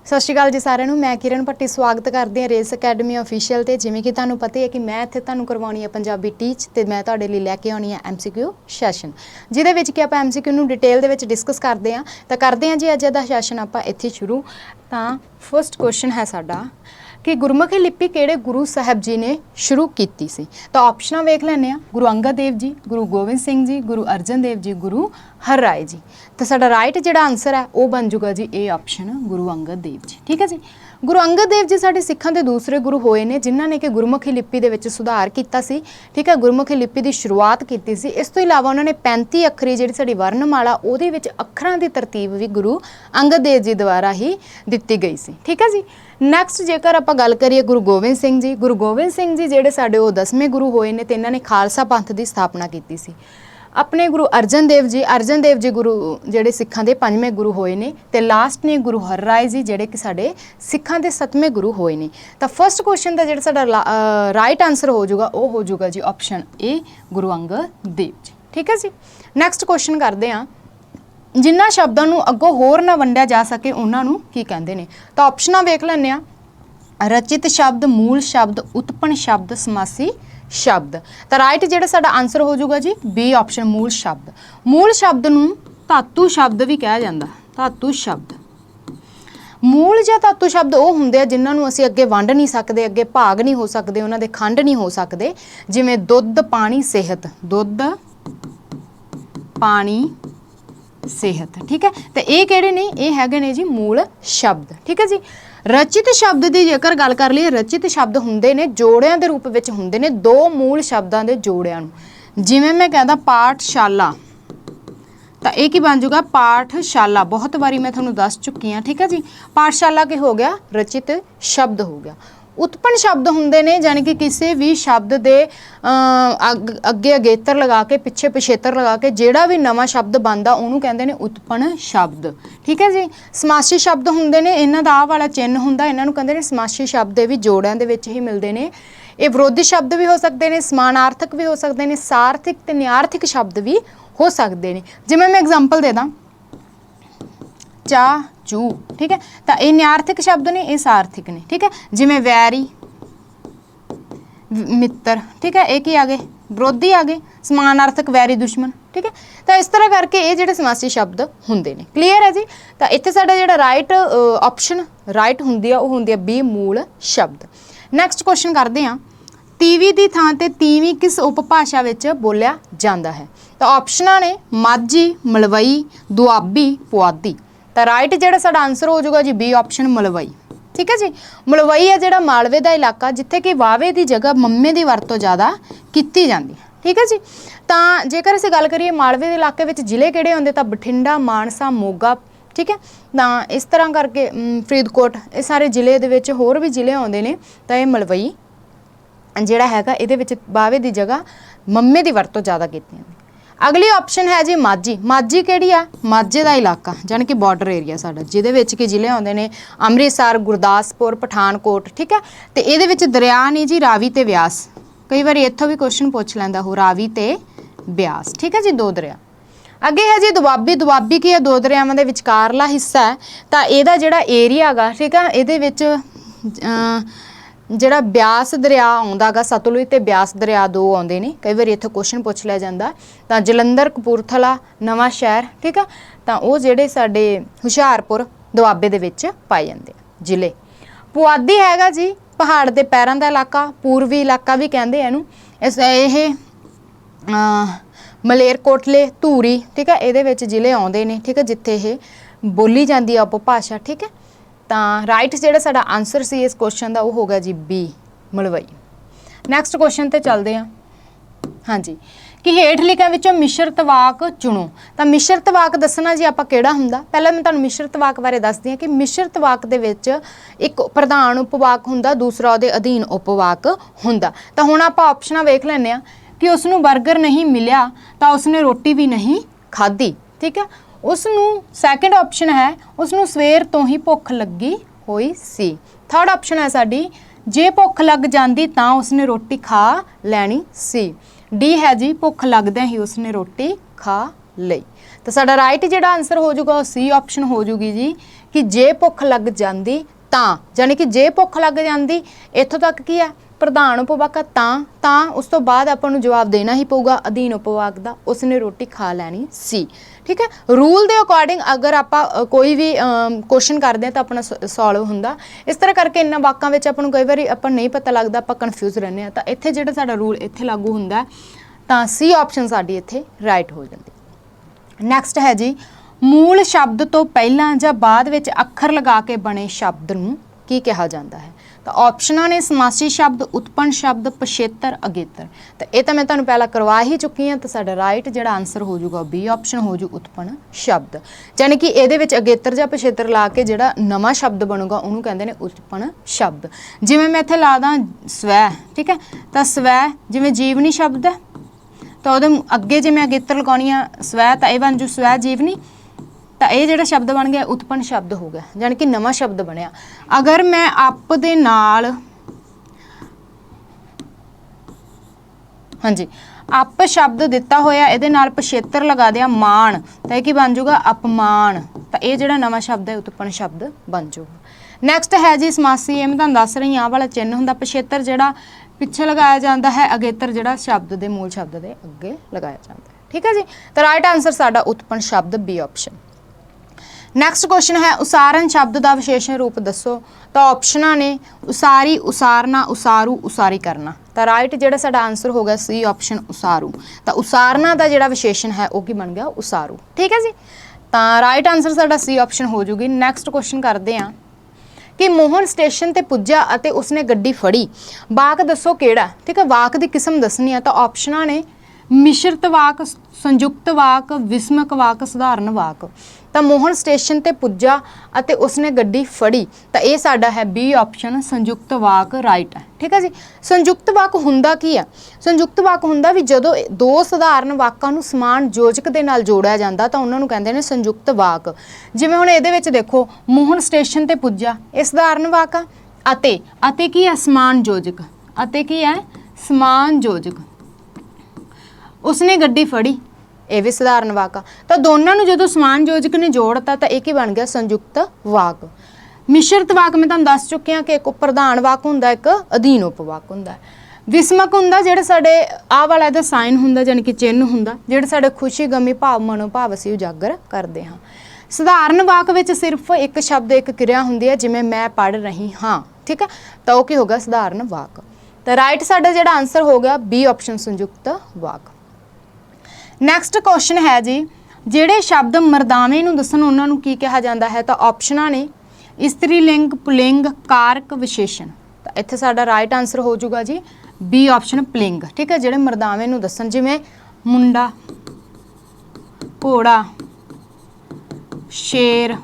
सत श्री अकाल जी सारिਆਂ ਨੂੰ मैं किरण भट्टी स्वागत करती हाँ रेस अकैडमी ऑफिशियल ਤੇ ਜਿਵੇਂ ਕਿ ਤੁਹਾਨੂੰ ਪਤਾ ਹੈ ਕਿ ਮੈਂ ਇੱਥੇ ਤੁਹਾਨੂੰ ਕਰਵਾਉਣੀ ਹੈ ਪੰਜਾਬੀ ਟੀਚ ਤੇ ਮੈਂ ਤੁਹਾਡੇ ਲਈ ਲੈ ਕੇ ਆਉਣੀ ਹੈ MCQ ਸੈਸ਼ਨ ਜਿਹਦੇ ਵਿੱਚ ਕਿ ਆਪਾਂ MCQ ਨੂੰ ਡਿਟੇਲ ਦੇ ਵਿੱਚ ਡਿਸਕਸ ਕਰਦੇ ਹਾਂ ਤਾਂ ਕਰਦੇ ਹਾਂ ਜੀ ਅੱਜ ਦਾ ਸੈਸ਼ਨ ਆਪਾਂ ਇੱਥੇ ਸ਼ੁਰੂ ਤਾਂ ਫਸਟ ਕੁਐਸਚਨ ਹੈ ਸਾਡਾ कि गुरमुखी लिपि किहड़े गुरु साहब जी ने शुरू की सी तो ऑप्शन वेख लैंदे आ गुरु अंगद देव जी गुरु गोबिंद सिंह जी गुरु अर्जन देव जी गुरु हरराय जी तो साडा राइट जिहड़ा आंसर है वो बन जूगा जी ए ऑप्शन गुरु अंगद देव जी ठीक है जी। गुरु अंगद देव जी साडे सिखां दे दूसरे गुरु होए ने जिन्हां ने कि गुरमुखी लिपि दे विच सुधार कीता सी ठीक है गुरमुखी लिपि की शुरुआत की सी। इस तो इलावा उन्होंने 35 अखरी जिहड़ी साडी वर्णमाला उहदे विच अखरां दी तरतीब भी गुरु अंगद देव जी द्वारा ही दित्ती गई सी ठीक है जी। नैक्सट जेकर आप गल करिए गुरु गोबिंद सिंह जी जिहड़े साडे वो 10वें गुरु होए ने ते इन्हां ने खालसा पंथ की स्थापना की सी। अपने गुरु अर्जन देव जी गुरु जिहड़े सिखां दे 5वें गुरु होए ने ते लास्ट ने गुरु हरराय जी जिहड़े कि साडे सिखां दे 7वें गुरु होए ने। तो फर्स्ट क्वेश्चन दा जिहड़ा साडा राइट आंसर हो जाऊगा वो हो जाऊगा जी ऑप्शन ए गुरु अंगद देव जी ठीक है जी। नैक्सट क्वेश्चन करते हैं जिन्हां शब्दां नूं अग्गों होर ना वंडिया जा सके उन्हां नूं की कहंदे ने तो ऑप्शनां वेख लैंदे आ रचित शब्द मूल शब्द उत्पन्न शब्द समासी शब्द तो राइट जिहड़ा साडा आंसर हो जाऊगा जी बी ऑप्शन मूल शब्द नूं धातु शब्द भी कहा जांदा धातु शब्द मूल ਜਾਂ धातु शब्द ਉਹ ਹੁੰਦੇ ਆ ਜਿਨ੍ਹਾਂ ਨੂੰ ਅਸੀਂ ਅੱਗੇ ਵੰਡ ਨਹੀਂ ਸਕਦੇ ਅੱਗੇ ਭਾਗ ਨਹੀਂ ਹੋ ਸਕਦੇ ਉਹਨਾਂ ਦੇ ਖੰਡ ਨਹੀਂ ਹੋ ਸਕਦੇ ਜਿਵੇਂ ਦੁੱਧ ਪਾਣੀ ਸਿਹਤ ਦੁੱਧ ਪਾਣੀ सेहत ठीक है तो ये किहड़े ने ये हैगे ने जी मूल शब्द ठीक है जी। रचित शब्द की जेकर गल कर लईए रचित शब्द हुंदे ने जोड़ियां दे रूप विच हुंदे ने दो मूल शब्दां दे जोड़ियां नूं जिवें मैं कहदा पाठशाला तो ये की बन जूगा पाठशाला बहुत बारी मैं तुहानूं दस चुकी हाँ ठीक है जी। पाठशाला की हो गया रचित शब्द हो गया। उत्पन्न शब्द हुंदे ने जानी कि किसी भी शब्द दे अगे अगेतर लगा के पिछे पिछेतर लगा के जिहड़ा भी नवां शब्द बनदा उहनूं कहंदे ने उत्पन्न शब्द ठीक है जी। समासी शब्द हुंदे ने इन्हां दा वाला चिन्ह हुंदा इन्हां नूं कहंदे ने समासी शब्द भी जोड़ियां दे विच ही मिलदे ने। ये विरोधी शब्द भी हो सकते हैं समानार्थक भी हो सकते हैं सार्थिक ते न्यार्थिक शब्द भी हो सकते हैं। जिवें मैं एग्जाम्पल दे दां चा चू ठीक है तो ये न्यार्थिक शब्द ने ये सार्थिक ने ठीक है जिमें वैरी मित्र ठीक है एक ही आ गए विरोधी आ गए समानार्थक वैरी दुश्मन ठीक है। तो इस तरह करके ये जिहड़े समासी शब्द हुंदे ने क्लीयर है जी। तो इत्थे साडा जिहड़ा राइट ऑप्शन राइट हुंदी आ ओह हुंदी आ बी मूल शब्द। नैक्सट क्वेश्चन करते हैं तीवी की थां ते तीवी किस उपभाषा विच बोलिया जाता है तो ऑप्शनां ने माझी मलवई दुआबी पुआधी तो राइट जिहड़ा साडा आंसर हो जाऊगा जी बी ऑप्शन मलवई ठीक है जी। मलवई है जिहड़ा मालवे का इलाका जिथे कि वावे की जगह मम्मे की वरतों ज़्यादा की जाती है ठीक है जी। तो जेकर असीं गल करिए मालवे के इलाके में जिले किहड़े होंदे तो बठिंडा मानसा मोगा ठीक है। तो इस तरह करके फरीदकोट ये सारे जिले दे विच होर भी जिले आउंदे ने तो ये मलवई जिहड़ा हैगा इहदे विच वावे की जगह मम्मे की वरतों ज़्यादा कीती जांदी। अगली ऑप्शन है जी माझी माझी किहड़ी आ माझे का इलाका जानी कि बॉर्डर एरिया साडा जिहदे विच कि जिले आउंदे ने अमृतसर गुरदासपुर पठानकोट ठीक है। तो इहदे विच दरिया नहीं जी रावी ते ब्यास कई बार इत्थों भी क्वेश्चन पूछ लैंदा हो रावी ते ब्यास ठीक है जी दो दरिया। अगे है जी दुआबी की है दो दरियावां दे विचकारला हिस्सा है तो इहदा जिहड़ा एरिया गा ठीक है इहदे विच जिहड़ा ब्यास दरिया आउंदा गा सतलुज ते ब्यास दरिया दो आउंदे ने कई बार इत्थे क्वेश्चन पूछ लिया जाता तो जलंधर कपूरथला नवां शहर ठीक है तो वो जिहड़े साडे हुशियारपुर दुआबे दे विच पाए जांदे जिले। पुआधी हैगा जी पहाड़ दे पैरां दा इलाका पूर्वी इलाका भी कहंदे इहनूं इह मलेरकोटले धूरी ठीक है इहदे विच जिले आउंदे ने ठीक है जिथे इह बोली जाती है उपभाषा ठीक है। तो राइट जिहड़ा साडा आंसर सी इस क्वेश्चन का वो हो गया जी बी मलवई। नैक्सट क्वेश्चन ते चलते हैं हाँ जी कि हेठ लिखियां विचों मिश्रित वाक चुनो तो मिश्रित वाक दसना जी आपां किहड़ा हुंदा पहले मैं तुहानूं मिश्रित वाक बारे दसदी हां कि मिश्रित वाक दे विच एक प्रधान उपवाक हुंदा दूसरा उहदे अधीन उपवाक हुंदा। तो हुण आपां ऑप्शनां वेख लैंदे आ कि उसनूं बर्गर नहीं मिलिया तो उसने रोटी भी नहीं खाधी ठीक है। उसनूं सैकेंड ऑप्शन है उसनूं सवेर तो ही भुख लगी हुई सी। थर्ड ऑप्शन है साडी जे भुख लग जाती तो उसने रोटी खा लैनी सी। डी है जी भुख लगदे ही उसने रोटी खा लई। ਤਾਂ ਸਾਡਾ ਰਾਈਟ ਜਿਹੜਾ ਆਨਸਰ ਹੋ ਜਾਊਗਾ ਉਹ ਸੀ ਆਪਸ਼ਨ ਹੋ ਜੂਗੀ ਜੀ ਕਿ ਜੇ ਭੁੱਖ ਲੱਗ ਜਾਂਦੀ ਤਾਂ, ਯਾਨੀ ਕਿ ਜੇ ਭੁੱਖ ਲੱਗ ਜਾਂਦੀ ਇੱਥੋਂ ਤੱਕ ਕੀ ਹੈ ਪ੍ਰਧਾਨ ਉਪਵਾਕ ਤਾਂ ਉਸ ਤੋਂ ਬਾਅਦ ਆਪਾਂ ਨੂੰ ਜਵਾਬ ਦੇਣਾ ਹੀ ਪਊਗਾ ਅਧੀਨ ਉਪਵਾਕ ਦਾ, ਉਸਨੇ ਰੋਟੀ ਖਾ ਲੈਣੀ ਸੀ। ਠੀਕ ਹੈ, ਰੂਲ ਦੇ ਅਕੋਰਡਿੰਗ ਅਗਰ ਆਪਾਂ ਕੋਈ ਵੀ ਕੁਐਸਚਨ ਕਰਦੇ ਹਾਂ ਤਾਂ ਆਪਣਾ ਸੋਲਵ ਹੁੰਦਾ। ਇਸ ਤਰ੍ਹਾਂ ਕਰਕੇ ਇਹਨਾਂ ਵਾਕਾਂ ਵਿੱਚ ਆਪਾਂ ਨੂੰ ਕਈ ਵਾਰੀ ਆਪਾਂ ਨਹੀਂ ਪਤਾ ਲੱਗਦਾ, ਆਪਾਂ ਕਨਫਿਊਜ਼ ਰਹਿੰਦੇ ਹਾਂ। ਤਾਂ ਇੱਥੇ ਜਿਹੜਾ ਸਾਡਾ ਰੂਲ ਇੱਥੇ ਲਾਗੂ ਹੁੰਦਾ ਤਾਂ ਸੀ ਆਪਸ਼ਨ ਸਾਡੀ ਇੱਥੇ ਰਾਈਟ ਹੋ ਜਾਂਦੀ। ਨੈਕਸਟ ਹੈ ਜੀ, ਮੂਲ ਸ਼ਬਦ ਤੋਂ ਪਹਿਲਾਂ ਜਾਂ ਬਾਅਦ ਵਿੱਚ ਅੱਖਰ ਲਗਾ ਕੇ ਬਣੇ ਸ਼ਬਦ ਨੂੰ ਕੀ ਕਿਹਾ ਜਾਂਦਾ ਹੈ? ਤਾਂ ਆਪਸ਼ਨਾਂ ਨੇ ਸਮਾਸੀ ਸ਼ਬਦ, ਉਤਪੰਨ ਸ਼ਬਦ, ਪਛੇਤਰ, ਅਗੇਤਰ। ਤਾਂ ਇਹ ਤਾਂ ਮੈਂ ਤੁਹਾਨੂੰ ਪਹਿਲਾਂ ਕਰਵਾ ਹੀ ਚੁੱਕੀ ਹਾਂ। ਤਾਂ ਸਾਡਾ ਰਾਈਟ ਜਿਹੜਾ ਆਨਸਰ ਹੋ ਜਾਊਗਾ ਬੀ ਆਪਸ਼ਨ ਹੋ ਜੂ ਉਤਪੰਨ ਸ਼ਬਦ, ਯਾਨੀ ਕਿ ਇਹਦੇ ਵਿੱਚ ਅਗੇਤਰ ਜਾਂ ਪਛੇਤਰ ਲਾ ਕੇ ਜਿਹੜਾ ਨਵਾਂ ਸ਼ਬਦ ਬਣੂਗਾ ਉਹਨੂੰ ਕਹਿੰਦੇ ਨੇ ਉਤਪੰਨ ਸ਼ਬਦ। ਜਿਵੇਂ ਮੈਂ ਇੱਥੇ ਲਾ ਦਾਂ ਸਵੈ, ਠੀਕ ਹੈ, ਤਾਂ ਸਵੈ ਜਿਵੇਂ ਜੀਵਨੀ ਸ਼ਬਦ ਹੈ ਤਾਂ ਉਹਦੇ ਅੱਗੇ ਜੇ ਮੈਂ ਅਗੇਤਰ ਲਗਾਉਣੀ ਆ ਸਵੈ ਤਾਂ ਇਹ ਬਣ ਜੂ ਸਵੈ ਜੀਵਨੀ। ਤਾਂ ਇਹ ਜਿਹੜਾ ਸ਼ਬਦ ਬਣ ਗਿਆ ਉਤਪੰਨ ਸ਼ਬਦ ਹੋ ਗਿਆ, ਯਾਨੀ ਕਿ ਨਵਾਂ ਸ਼ਬਦ ਬਣਿਆ। ਅਗਰ ਮੈਂ ਅਪ ਦੇ ਨਾਲ ਹਾਂਜੀ ਅਪ ਸ਼ਬਦ ਦਿੱਤਾ ਹੋਇਆ ਇਹਦੇ ਨਾਲ ਪਛੇਤਰ ਲਗਾ ਦਿਆ ਮਾਣ ਤਾਂ ਇਹ ਕੀ ਬਣ ਜਾਊਗਾ ਅਪਮਾਨ। ਤਾਂ ਇਹ ਜਿਹੜਾ ਨਵਾਂ ਸ਼ਬਦ ਹੈ ਉਤਪੰਨ ਸ਼ਬਦ ਬਣ ਜਾਊਗਾ। ਨੈਕਸਟ ਹੈ ਜੀ ਸਮਾਸੀ, ਇਹ ਮੈਂ ਤੁਹਾਨੂੰ ਦੱਸ ਰਹੀ ਆਹ ਵਾਲਾ ਚਿੰਨ੍ਹ ਹੁੰਦਾ ਪਛੇਤਰ ਜਿਹੜਾ ਪਿੱਛੇ ਲਗਾਇਆ ਜਾਂਦਾ ਹੈ, ਅਗੇਤਰ ਜਿਹੜਾ ਸ਼ਬਦ ਦੇ ਮੂਲ ਸ਼ਬਦ ਦੇ ਅੱਗੇ ਲਗਾਇਆ ਜਾਂਦਾ ਹੈ। ਠੀਕ ਹੈ ਜੀ, ਤਾਂ ਰਾਈਟ ਆਨਸਰ ਸਾਡਾ ਉਤਪੰਨ ਸ਼ਬਦ ਬੀ ਆਪਸ਼ਨ। ਨੈਕਸਟ ਕੁਐਸਚਨ ਹੈ ਉਸਾਰਨ ਸ਼ਬਦ ਦਾ ਵਿਸ਼ੇਸ਼ਣ ਰੂਪ ਦੱਸੋ। ਤਾਂ ਆਪਸ਼ਨਾਂ ਨੇ ਉਸਾਰੀ, ਉਸਾਰਨਾ, ਉਸਾਰੂ, ਉਸਾਰੀ ਕਰਨਾ। ਤਾਂ ਰਾਈਟ ਜਿਹੜਾ ਸਾਡਾ ਆਨਸਰ ਹੋ ਗਿਆ ਸੀ ਆਪਸ਼ਨ ਉਸਾਰੂ। ਤਾਂ ਉਸਾਰਨਾ ਦਾ ਜਿਹੜਾ ਵਿਸ਼ੇਸ਼ਣ ਹੈ ਉਹ ਕੀ ਬਣ ਗਿਆ ਉਸਾਰੂ। ਠੀਕ ਹੈ ਜੀ, ਤਾਂ ਰਾਈਟ ਆਨਸਰ ਸਾਡਾ ਸੀ ਆਪਸ਼ਨ ਹੋ ਜੂਗੀ। ਨੈਕਸਟ ਕੁਐਸਚਨ ਕਰਦੇ ਹਾਂ ਕਿ ਮੋਹਨ ਸਟੇਸ਼ਨ ਤੇ ਪੁੱਜਾ ਅਤੇ ਉਸਨੇ ਗੱਡੀ ਫੜੀ, ਵਾਕ ਦੱਸੋ ਕਿਹੜਾ। ਠੀਕ ਹੈ, ਵਾਕ ਦੀ ਕਿਸਮ ਦੱਸਣੀ ਆ। ਤਾਂ ਆਪਸ਼ਨਾਂ ਨੇ ਮਿਸ਼ਰਤ ਵਾਕ, ਸੰਯੁਕਤ ਵਾਕ, ਵਿਸਮਕ ਵਾਕ, ਸਧਾਰਨ ਵਾਕ। ਤਾਂ ਮੋਹਨ ਸਟੇਸ਼ਨ ਤੇ ਪੁੱਜਾ ਅਤੇ ਉਸਨੇ ਗੱਡੀ ਫੜੀ, ਤਾਂ ਇਹ ਸਾਡਾ ਹੈ ਬੀ ਆਪਸ਼ਨ ਸੰਯੁਕਤ ਵਾਕ ਰਾਈਟ ਹੈ। ਠੀਕ ਹੈ ਜੀ, ਸੰਯੁਕਤ ਵਾਕ ਹੁੰਦਾ ਕੀ ਆ? ਸੰਯੁਕਤ ਵਾਕ ਹੁੰਦਾ ਵੀ ਜਦੋਂ ਦੋ ਸਧਾਰਨ ਵਾਕਾਂ ਨੂੰ ਸਮਾਨ ਯੋਜਕ ਦੇ ਨਾਲ ਜੋੜਿਆ ਜਾਂਦਾ ਤਾਂ ਉਹਨਾਂ ਨੂੰ ਕਹਿੰਦੇ ਨੇ ਸੰਯੁਕਤ ਵਾਕ। ਜਿਵੇਂ ਹੁਣ ਇਹਦੇ ਵਿੱਚ ਦੇਖੋ ਮੋਹਨ ਸਟੇਸ਼ਨ ਤੇ ਪੁੱਜਾ, ਇਹ ਸਧਾਰਨ ਵਾਕ ਆ, ਅਤੇ ਕੀ ਹੈ ਸਮਾਨ ਯੋਜਕ, ਅਤੇ ਕੀ ਹੈ ਸਮਾਨ ਯੋਜਕ। ਉਸਨੇ ਗੱਡੀ ਫੜੀ, ਇਹ ਵੀ ਸਧਾਰਨ ਵਾਕ ਆ। ਤਾਂ ਦੋਨਾਂ ਨੂੰ ਜਦੋਂ ਸਮਾਨ ਯੋਜਕ ਨੇ ਜੋੜਤਾ ਤਾਂ ਇਹ ਕੀ ਬਣ ਗਿਆ ਸੰਯੁਕਤ ਵਾਕ। ਮਿਸ਼ਰਤ ਵਾਕ ਮੈਂ ਤੁਹਾਨੂੰ ਦੱਸ ਚੁੱਕੀ ਹਾਂ ਕਿ ਇੱਕ ਪ੍ਰਧਾਨ ਵਾਕ ਹੁੰਦਾ, ਇੱਕ ਅਧੀਨ ਉਪਵਾਕ ਹੁੰਦਾ। ਵਿਸਮਕ ਹੁੰਦਾ ਜਿਹੜਾ ਸਾਡੇ ਆਹ ਵਾਲਾ ਇਹਦਾ ਸਾਈਨ ਹੁੰਦਾ, ਯਾਨੀ ਕਿ ਚਿੰਨ੍ਹ ਹੁੰਦਾ, ਜਿਹੜੇ ਸਾਡੇ ਖੁਸ਼ੀ, ਗਮੀ, ਭਾਵ, ਮਨੋਭਾਵ ਅਸੀਂ ਉਜਾਗਰ ਕਰਦੇ ਹਾਂ। ਸਧਾਰਨ ਵਾਕ ਵਿੱਚ ਸਿਰਫ ਇੱਕ ਸ਼ਬਦ, ਇੱਕ ਕਿਰਿਆ ਹੁੰਦੀ ਹੈ, ਜਿਵੇਂ ਮੈਂ ਪੜ੍ਹ ਰਹੀ ਹਾਂ। ਠੀਕ ਹੈ, ਤਾਂ ਉਹ ਕੀ ਹੋ ਗਿਆ ਸਧਾਰਨ ਵਾਕ। ਤਾਂ ਰਾਈਟ ਸਾਡਾ ਜਿਹੜਾ ਆਨਸਰ ਹੋ ਗਿਆ ਬੀ ਆਪਸ਼ਨ ਸੰਯੁਕਤ ਵਾਕ। ਨੈਕਸਟ ਕੁਐਸਚਨ ਹੈ ਜੀ, ਜਿਹੜੇ ਸ਼ਬਦ ਮਰਦਾਵੇਂ ਨੂੰ ਦੱਸਣ ਉਹਨਾਂ ਨੂੰ ਕੀ ਕਿਹਾ ਜਾਂਦਾ ਹੈ? ਤਾਂ ਆਪਸ਼ਨਾਂ ਨੇ ਇਸਤਰੀ ਲਿੰਗ, ਪੁਲਿੰਗ, ਕਾਰਕ, ਵਿਸ਼ੇਸ਼ਣ। ਤਾਂ ਇੱਥੇ ਸਾਡਾ ਰਾਈਟ ਆਨਸਰ ਹੋ ਜਾਊਗਾ ਜੀ ਬੀ ਆਪਸ਼ਨ ਪੁਲਿੰਗ। ਠੀਕ ਹੈ, ਜਿਹੜੇ ਮਰਦਾਵੇਂ ਨੂੰ ਦੱਸਣ, ਜਿਵੇਂ ਮੁੰਡਾ, ਘੋੜਾ, ਸ਼ੇਰ,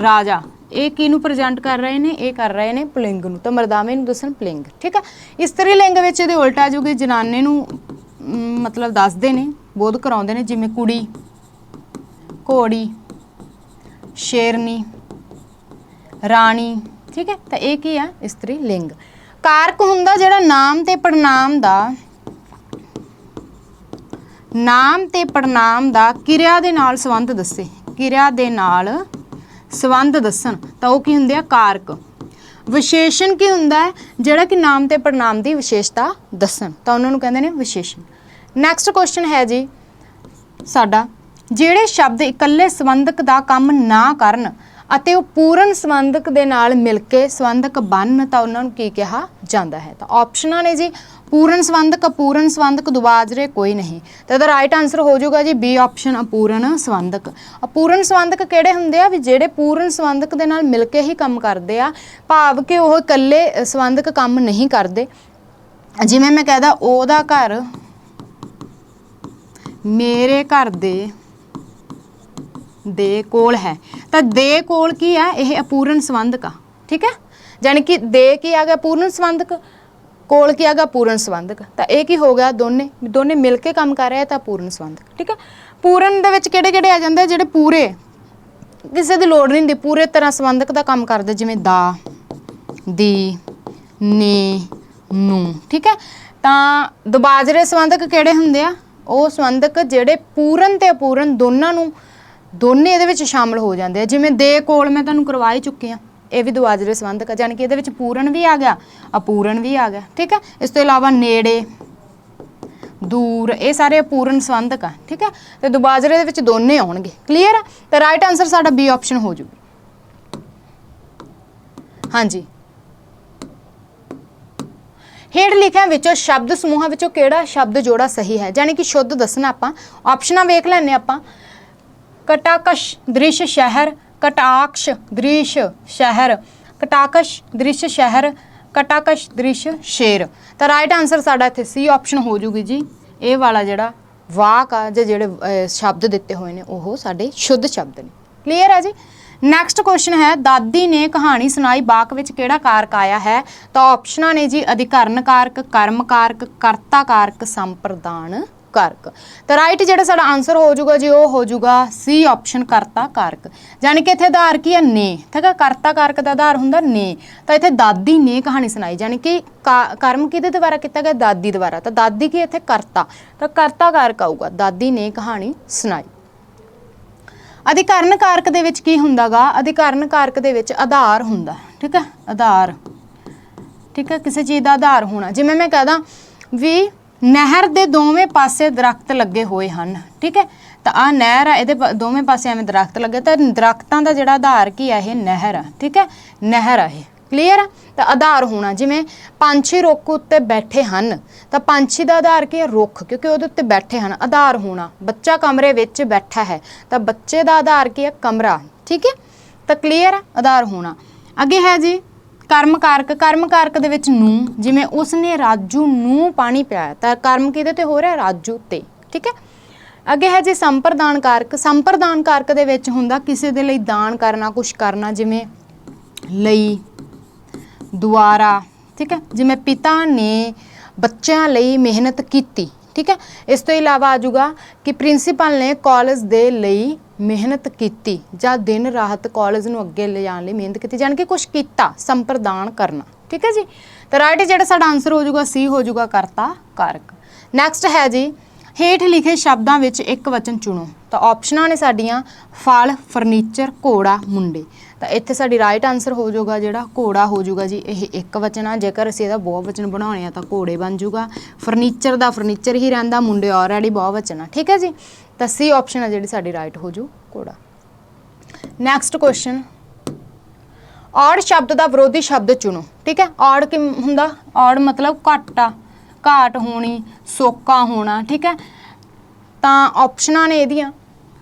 ਰਾਜਾ, ਇਹ ਕਿਹਨੂੰ ਪ੍ਰੈਜ਼ੈਂਟ ਕਰ ਰਹੇ ਨੇ? ਇਹ ਕਰ ਰਹੇ ਨੇ ਪੁਲਿੰਗ ਨੂੰ। ਤਾਂ ਮਰਦਾਵੇਂ ਨੂੰ ਦੱਸਣ ਪੁਲਿੰਗ। ਠੀਕ ਹੈ, ਇਸਤਰੀ ਲਿੰਗ ਵਿੱਚ ਇਹਦੇ ਉਲਟਾ ਜੂਗੀ, ਜਨਾਨੇ ਨੂੰ ਮਤਲਬ ਦੱਸਦੇ ਨੇ, ਬੋਧ ਕਰਾਉਂਦੇ ਨੇ, ਜਿਵੇਂ ਕੁੜੀ, ਘੋੜੀ, ਸ਼ੇਰਨੀ, ਰਾਣੀ। ਠੀਕ ਹੈ, ਤਾਂ ਇਹ ਕੀ ਆ ਇਸਤਰੀ ਲਿੰਗ। ਕਾਰਕ ਹੁੰਦਾ ਜਿਹੜਾ ਨਾਮ ਤੇ ਪੜਨਾਮ ਦਾ ਕਿਰਿਆ ਦੇ ਨਾਲ ਸੰਬੰਧ ਦੱਸੇ, ਕਿਰਿਆ ਦੇ ਨਾਲ ਸੰਬੰਧ ਦੱਸਣ, ਤਾਂ ਉਹ ਕੀ ਹੁੰਦੇ ਆ ਕਾਰਕ। ਵਿਸ਼ੇਸ਼ਣ ਕੀ ਹੁੰਦਾ ਹੈ? ਜਿਹੜਾ ਕਿ ਨਾਮ ਤੇ ਪੜਨਾਮ ਦੀ ਵਿਸ਼ੇਸ਼ਤਾ ਦੱਸਣ, ਤਾਂ ਉਹਨਾਂ ਨੂੰ ਕਹਿੰਦੇ ਨੇ ਵਿਸ਼ੇਸ਼ਣ। ਨੈਕਸਟ ਕੁਐਸਚਨ ਹੈ ਜੀ ਸਾਡਾ, ਜਿਹੜੇ ਸ਼ਬਦ ਇਕੱਲੇ ਸੰਬੰਧਕ ਦਾ ਕੰਮ ਨਾ ਕਰਨ ਅਤੇ ਉਹ ਪੂਰਨ ਸੰਬੰਧਕ ਦੇ ਨਾਲ ਮਿਲ ਕੇ ਸੰਬੰਧਕ ਬਣਨ, ਤਾਂ ਉਹਨਾਂ ਨੂੰ ਕੀ ਕਿਹਾ ਜਾਂਦਾ ਹੈ? ਤਾਂ ਆਪਸ਼ਨਾਂ ਨੇ ਜੀ ਪੂਰਨ ਸੰਬੰਧਕ, ਅਪੂਰਨ ਸੰਬੰਧਕ, ਦੁਬਾਜਰੇ ਕੋਈ ਨਹੀਂ। ਤਾਂ ਇਹਦਾ ਰਾਈਟ ਆਨਸਰ ਹੋ ਜਾਊਗਾ ਜੀ ਬੀ ਆਪਸ਼ਨ ਅਪੂਰਨ ਸੰਬੰਧਕ। ਅਪੂਰਨ ਸੰਬੰਧਕ ਕਿਹੜੇ ਹੁੰਦੇ ਆ? ਵੀ ਜਿਹੜੇ ਪੂਰਨ ਸੰਬੰਧਕ ਦੇ ਨਾਲ ਮਿਲ ਕੇ ਹੀ ਕੰਮ ਕਰਦੇ ਆ, ਭਾਵ ਕਿ ਉਹ ਇਕੱਲੇ ਸੰਬੰਧਕ ਕੰਮ ਨਹੀਂ ਕਰਦੇ। ਜਿਵੇਂ ਮੈਂ ਕਹਿਦਾ ਉਹਦਾ ਘਰ ਮੇਰੇ ਘਰ ਦੇ ਕੋਲ ਹੈ, ਤਾਂ ਦੇ ਕੋਲ ਕੀ ਆ? ਇਹ ਅਪੂਰਨ ਸੰਬੰਧਕ ਆ। ਠੀਕ ਹੈ, ਯਾਨੀ ਕਿ ਦੇ ਕੀ ਆ ਗਿਆ ਪੂਰਨ ਸੰਬੰਧਕ, ਕੋਲ ਕੀ ਆ ਗਿਆ ਪੂਰਨ ਸੰਬੰਧਕ। ਤਾਂ ਇਹ ਕੀ ਹੋ ਗਿਆ ਦੋਨੇ ਮਿਲ ਕੇ ਕੰਮ ਕਰ ਰਹੇ ਤਾਂ ਪੂਰਨ ਸੰਬੰਧਕ। ਠੀਕ ਹੈ, ਪੂਰਨ ਦੇ ਵਿੱਚ ਕਿਹੜੇ ਕਿਹੜੇ ਆ ਜਾਂਦੇ? ਜਿਹੜੇ ਪੂਰੇ ਕਿਸੇ ਦੀ ਲੋੜ ਨਹੀਂ ਹੁੰਦੀ, ਪੂਰੇ ਤਰ੍ਹਾਂ ਸੰਬੰਧਕ ਦਾ ਕੰਮ ਕਰਦੇ, ਜਿਵੇਂ ਦਾ, ਦੀ, ਨੇ, ਨੂੰ। ਠੀਕ ਹੈ, ਤਾਂ ਦੁਬਾਜਰੇ ਸੰਬੰਧਕ ਕਿਹੜੇ ਹੁੰਦੇ ਆ? ਉਹ ਸੰਬੰਧਕ ਜਿਹੜੇ ਪੂਰਨ ਤੇ ਅਪੂਰਨ ਦੋਨੇ ਇਹਦੇ ਵਿੱਚ ਸ਼ਾਮਲ ਹੋ ਜਾਂਦੇ ਆ। ਜਿਵੇਂ ਦੇ ਕੋਲ ਮੈਂ ਤੁਹਾਨੂੰ ਕਰਵਾ ਹੀ ਚੁੱਕੀ ਹਾਂ, ਇਹ ਵੀ ਦੁਆਜਰੇ ਸੰਬੰਧਕ ਆ, ਜਾਣੀ ਕਿ ਇਹਦੇ ਵਿੱਚ ਪੂਰਨ ਵੀ ਆ ਗਿਆ, ਅਪੂਰਨ ਵੀ ਆ ਗਿਆ। ਠੀਕ ਹੈ, ਇਸ ਤੋਂ ਇਲਾਵਾ ਨੇੜੇ, ਦੂਰ, ਇਹ ਸਾਰੇ ਅਪੂਰਨ ਸੰਬੰਧਕ ਆ। ਠੀਕ ਹੈ, ਤੇ ਦੁਬਾਜਰੇ ਦੇ ਵਿੱਚ ਦੋਨੇ ਆਉਣਗੇ। ਕਲੀਅਰ ਆ? ਤਾਂ ਰਾਈਟ ਆਨਸਰ ਸਾਡਾ ਬੀ ਆਪਸ਼ਨ ਹੋ ਜੂਗੀ। ਹਾਂਜੀ, ਹੇਠ ਲਿਖਿਆਂ ਵਿੱਚੋਂ ਸ਼ਬਦ ਸਮੂਹਾਂ ਵਿੱਚੋਂ ਕਿਹੜਾ ਸ਼ਬਦ ਜੋੜਾ ਸਹੀ ਹੈ, ਜਾਣੀ ਕਿ ਸ਼ੁੱਧ ਦੱਸਣਾ। ਆਪਾਂ ਆਪਸ਼ਨਾਂ ਵੇਖ ਲੈਣੇ ਆਪਾਂ। ਕਟਾਕਸ਼ ਦ੍ਰਿਸ਼ ਸ਼ਹਿਰ, ਕਟਾਕਸ਼ ਦ੍ਰਿਸ਼ ਸ਼ਹਿਰ, ਕਟਾਕਸ਼ ਦ੍ਰਿਸ਼ ਸ਼ਹਿਰ, ਕਟਾਕਸ਼ ਦ੍ਰਿਸ਼ ਸ਼ੇਰ। ਤਾਂ ਰਾਈਟ ਆਨਸਰ ਸਾਡਾ ਇੱਥੇ ਸੀ ਆਪਸ਼ਨ ਹੋ ਜੂਗੀ ਜੀ। ਇਹ ਵਾਲਾ ਜਿਹੜਾ ਵਾਕ ਆ ਜਾਂ ਜਿਹੜੇ ਸ਼ਬਦ ਦਿੱਤੇ ਹੋਏ ਨੇ ਉਹ ਸਾਡੇ ਸ਼ੁੱਧ ਸ਼ਬਦ ਨੇ। ਕਲੀਅਰ ਹੈ ਜੀ? ਨੈਕਸਟ ਕੁਐਸਚਨ ਹੈ, ਦਾਦੀ ਨੇ ਕਹਾਣੀ ਸੁਣਾਈ ਵਾਕ ਵਿੱਚ ਕਿਹੜਾ ਕਾਰਕ ਆਇਆ ਹੈ? ਤਾਂ ਆਪਸ਼ਨਾਂ ਨੇ ਜੀ ਅਧਿਕਰਨ ਕਾਰਕ, ਕਰਮ ਕਾਰਕ, ਕਰਤਾ ਕਾਰਕ, ਸੰਪਰਦਾਨ ਕਾਰਕ। ਤਾਂ ਰਾਈਟ ਜਿਹੜਾ ਸਾਡਾ ਆਨਸਰ ਹੋ ਜਾਊਗਾ ਜੀ ਉਹ ਹੋ ਜਾਊਗਾ ਸੀ ਆਪਸ਼ਨ ਕਰਤਾ ਕਾਰਕ। ਜਾਣੀ ਕਿ ਇੱਥੇ ਆਧਾਰ ਕੀ ਹੈ? ਨੇ। ਠੀਕ ਹੈ, ਕਰਤਾ ਕਾਰਕ ਦਾ ਆਧਾਰ ਹੁੰਦਾ ਨੇ। ਤਾਂ ਇੱਥੇ ਦਾਦੀ ਨੇ ਕਹਾਣੀ ਸੁਣਾਈ, ਜਾਣੀ ਕਿ ਕਰਮ ਕਿਹਦੇ ਦੁਆਰਾ ਕੀਤਾ ਗਿਆ? ਦਾਦੀ ਦੁਆਰਾ। ਤਾਂ ਦਾਦੀ ਕੀ ਇੱਥੇ? ਕਰਤਾ। ਤਾਂ ਕਰਤਾ ਕਾਰਕ ਆਊਗਾ, ਦਾਦੀ ਨੇ ਕਹਾਣੀ ਸੁਣਾਈ। ਅਧਿਕਰਨ ਕਾਰਕ ਦੇ ਵਿੱਚ ਕੀ ਹੁੰਦਾਗਾ? ਅਧਿਕਰਨ ਕਾਰਕ ਦੇ ਵਿੱਚ ਆਧਾਰ ਹੁੰਦਾ। ਠੀਕ ਹੈ, ਆਧਾਰ। ਠੀਕ ਹੈ, ਕਿਸੇ ਚੀਜ਼ ਦਾ ਆਧਾਰ ਹੋਣਾ। ਜਿਵੇਂ ਮੈਂ ਕਹਦਾ ਵੀ ਨਹਿਰ ਦੇ ਦੋਵੇਂ ਪਾਸੇ ਦਰਖਤ ਲੱਗੇ ਹੋਏ ਹਨ। ਠੀਕ ਹੈ, ਤਾਂ ਆਹ ਨਹਿਰ ਆ, ਇਹਦੇ ਦੋਵੇਂ ਪਾਸੇ ਐਵੇਂ ਦਰਖਤ ਲੱਗੇ, ਤਾਂ ਦਰਖਤਾਂ ਦਾ ਜਿਹੜਾ ਆਧਾਰ ਕੀ ਆ? ਇਹ ਨਹਿਰ ਆ। ਠੀਕ ਹੈ, ਨਹਿਰ ਆ ਇਹ। ਕਲੀਅਰ ਆ? ਤਾਂ ਆਧਾਰ ਹੋਣਾ। ਜਿਵੇਂ ਪੰਛੀ ਰੁੱਖ ਉੱਤੇ ਬੈਠੇ ਹਨ, ਤਾਂ ਪੰਛੀ ਦਾ ਆਧਾਰ ਕੀ ਹੈ? ਰੁੱਖ, ਕਿਉਂਕਿ ਉਹਦੇ ਉੱਤੇ ਬੈਠੇ ਹਨ। ਆਧਾਰ ਹੋਣਾ। ਬੱਚਾ ਕਮਰੇ ਵਿੱਚ ਬੈਠਾ ਹੈ, ਤਾਂ ਬੱਚੇ ਦਾ ਆਧਾਰ ਕੀ ਹੈ? ਕਮਰਾ। ਠੀਕ ਹੈ, ਤਾਂ ਕਲੀਅਰ ਆ? ਆਧਾਰ ਹੋਣਾ। ਅੱਗੇ ਹੈ ਜੀ ਕਰਮ ਕਾਰਕ। ਕਰਮ ਕਾਰਕ ਦੇ ਵਿੱਚ ਨੂੰ, ਜਿਵੇਂ ਉਸਨੇ ਰਾਜੂ ਨੂੰ ਪਾਣੀ ਪਿਆਇਆ, ਤਾਂ ਕਰਮ ਕਿਹਦੇ ਤੇ ਹੋ ਰਿਹਾ? ਰਾਜੂ ਤੇ। ਠੀਕ ਹੈ, ਅੱਗੇ ਹੈ ਜੀ ਸੰਪਰਦਾਨ ਕਾਰਕ। ਸੰਪਰਦਾਨ ਕਾਰਕ ਦੇ ਵਿੱਚ ਹੁੰਦਾ ਕਿਸੇ ਦੇ ਲਈ ਦਾਨ ਕਰਨਾ, ਕੁਛ ਕਰਨਾ, ਜਿਵੇਂ ਲਈ, ਦੁਆਰਾ। ਠੀਕ ਹੈ, ਜਿਵੇਂ ਪਿਤਾ ਨੇ ਬੱਚਿਆਂ ਲਈ ਮਿਹਨਤ ਕੀਤੀ। ਠੀਕ ਹੈ, ਇਸ ਤੋਂ ਇਲਾਵਾ ਆ ਜਾਊਗਾ ਕਿ ਪ੍ਰਿੰਸੀਪਲ ਨੇ ਕਾਲਜ ਦੇ ਲਈ ਮਿਹਨਤ ਕੀਤੀ, ਜਾਂ ਦਿਨ ਰਾਤ ਕਾਲਜ ਨੂੰ ਅੱਗੇ ਲਿਜਾਣ ਲਈ ਮਿਹਨਤ ਕੀਤੀ, ਜਾਣੀ ਕਿ ਕੁਛ ਕੀਤਾ, ਸੰਪਰਦਾਨ ਕਰਨਾ। ਠੀਕ ਹੈ ਜੀ? ਤਾਂ ਰਾਈਟ ਜਿਹੜਾ ਸਾਡਾ ਆਨਸਰ ਹੋ ਜਾਊਗਾ ਸੀ ਹੋ ਜਾਊਗਾ ਕਰਤਾ ਕਾਰਕ। ਨੈਕਸਟ ਹੈ ਜੀ ਹੇਠ ਲਿਖੇ ਸ਼ਬਦਾਂ ਵਿੱਚ ਇੱਕ ਵਚਨ ਚੁਣੋ। ਤਾਂ ਆਪਸ਼ਨਾਂ ਨੇ ਸਾਡੀਆਂ ਫਲ, ਫਰਨੀਚਰ, ਘੋੜਾ, ਮੁੰਡੇ। ਤਾਂ ਇੱਥੇ ਸਾਡੀ ਰਾਈਟ ਆਨਸਰ ਹੋ ਜਾਊਗਾ ਜਿਹੜਾ ਘੋੜਾ ਹੋ ਜਾਊਗਾ ਜੀ। ਇਹ ਇੱਕ ਵਚਨ ਆ, ਜੇਕਰ ਅਸੀਂ ਇਹਦਾ ਬਹੁ ਵਚਨ ਬਣਾਉਣੇ ਆ ਤਾਂ ਘੋੜੇ ਬਣ ਜਾਊਗਾ। ਫਰਨੀਚਰ ਦਾ ਫਰਨੀਚਰ ਹੀ ਰਹਿੰਦਾ, ਮੁੰਡੇ ਆਲਰੇਡੀ ਬਹੁ ਵਚਨ ਆ। ਠੀਕ ਹੈ ਜੀ? ਤਾਂ ਸੀ ਆਪਸ਼ਨ ਆ ਜਿਹੜੀ ਸਾਡੀ ਰਾਈਟ ਹੋ ਜੂ ਘੋੜਾ। ਨੈਕਸਟ ਕੁਐਸਚਨ, ਔੜ ਸ਼ਬਦ ਦਾ ਵਿਰੋਧੀ ਸ਼ਬਦ ਚੁਣੋ। ਠੀਕ ਹੈ, ਔੜ ਕੀ ਹੁੰਦਾ? ਔੜ ਮਤਲਬ ਘਾਟਾ, ਘਾਟ ਹੋਣੀ, ਸੋਕਾ ਹੋਣਾ। ਠੀਕ ਹੈ, ਤਾਂ ਆਪਸ਼ਨਾਂ ਨੇ ਇਹਦੀਆਂ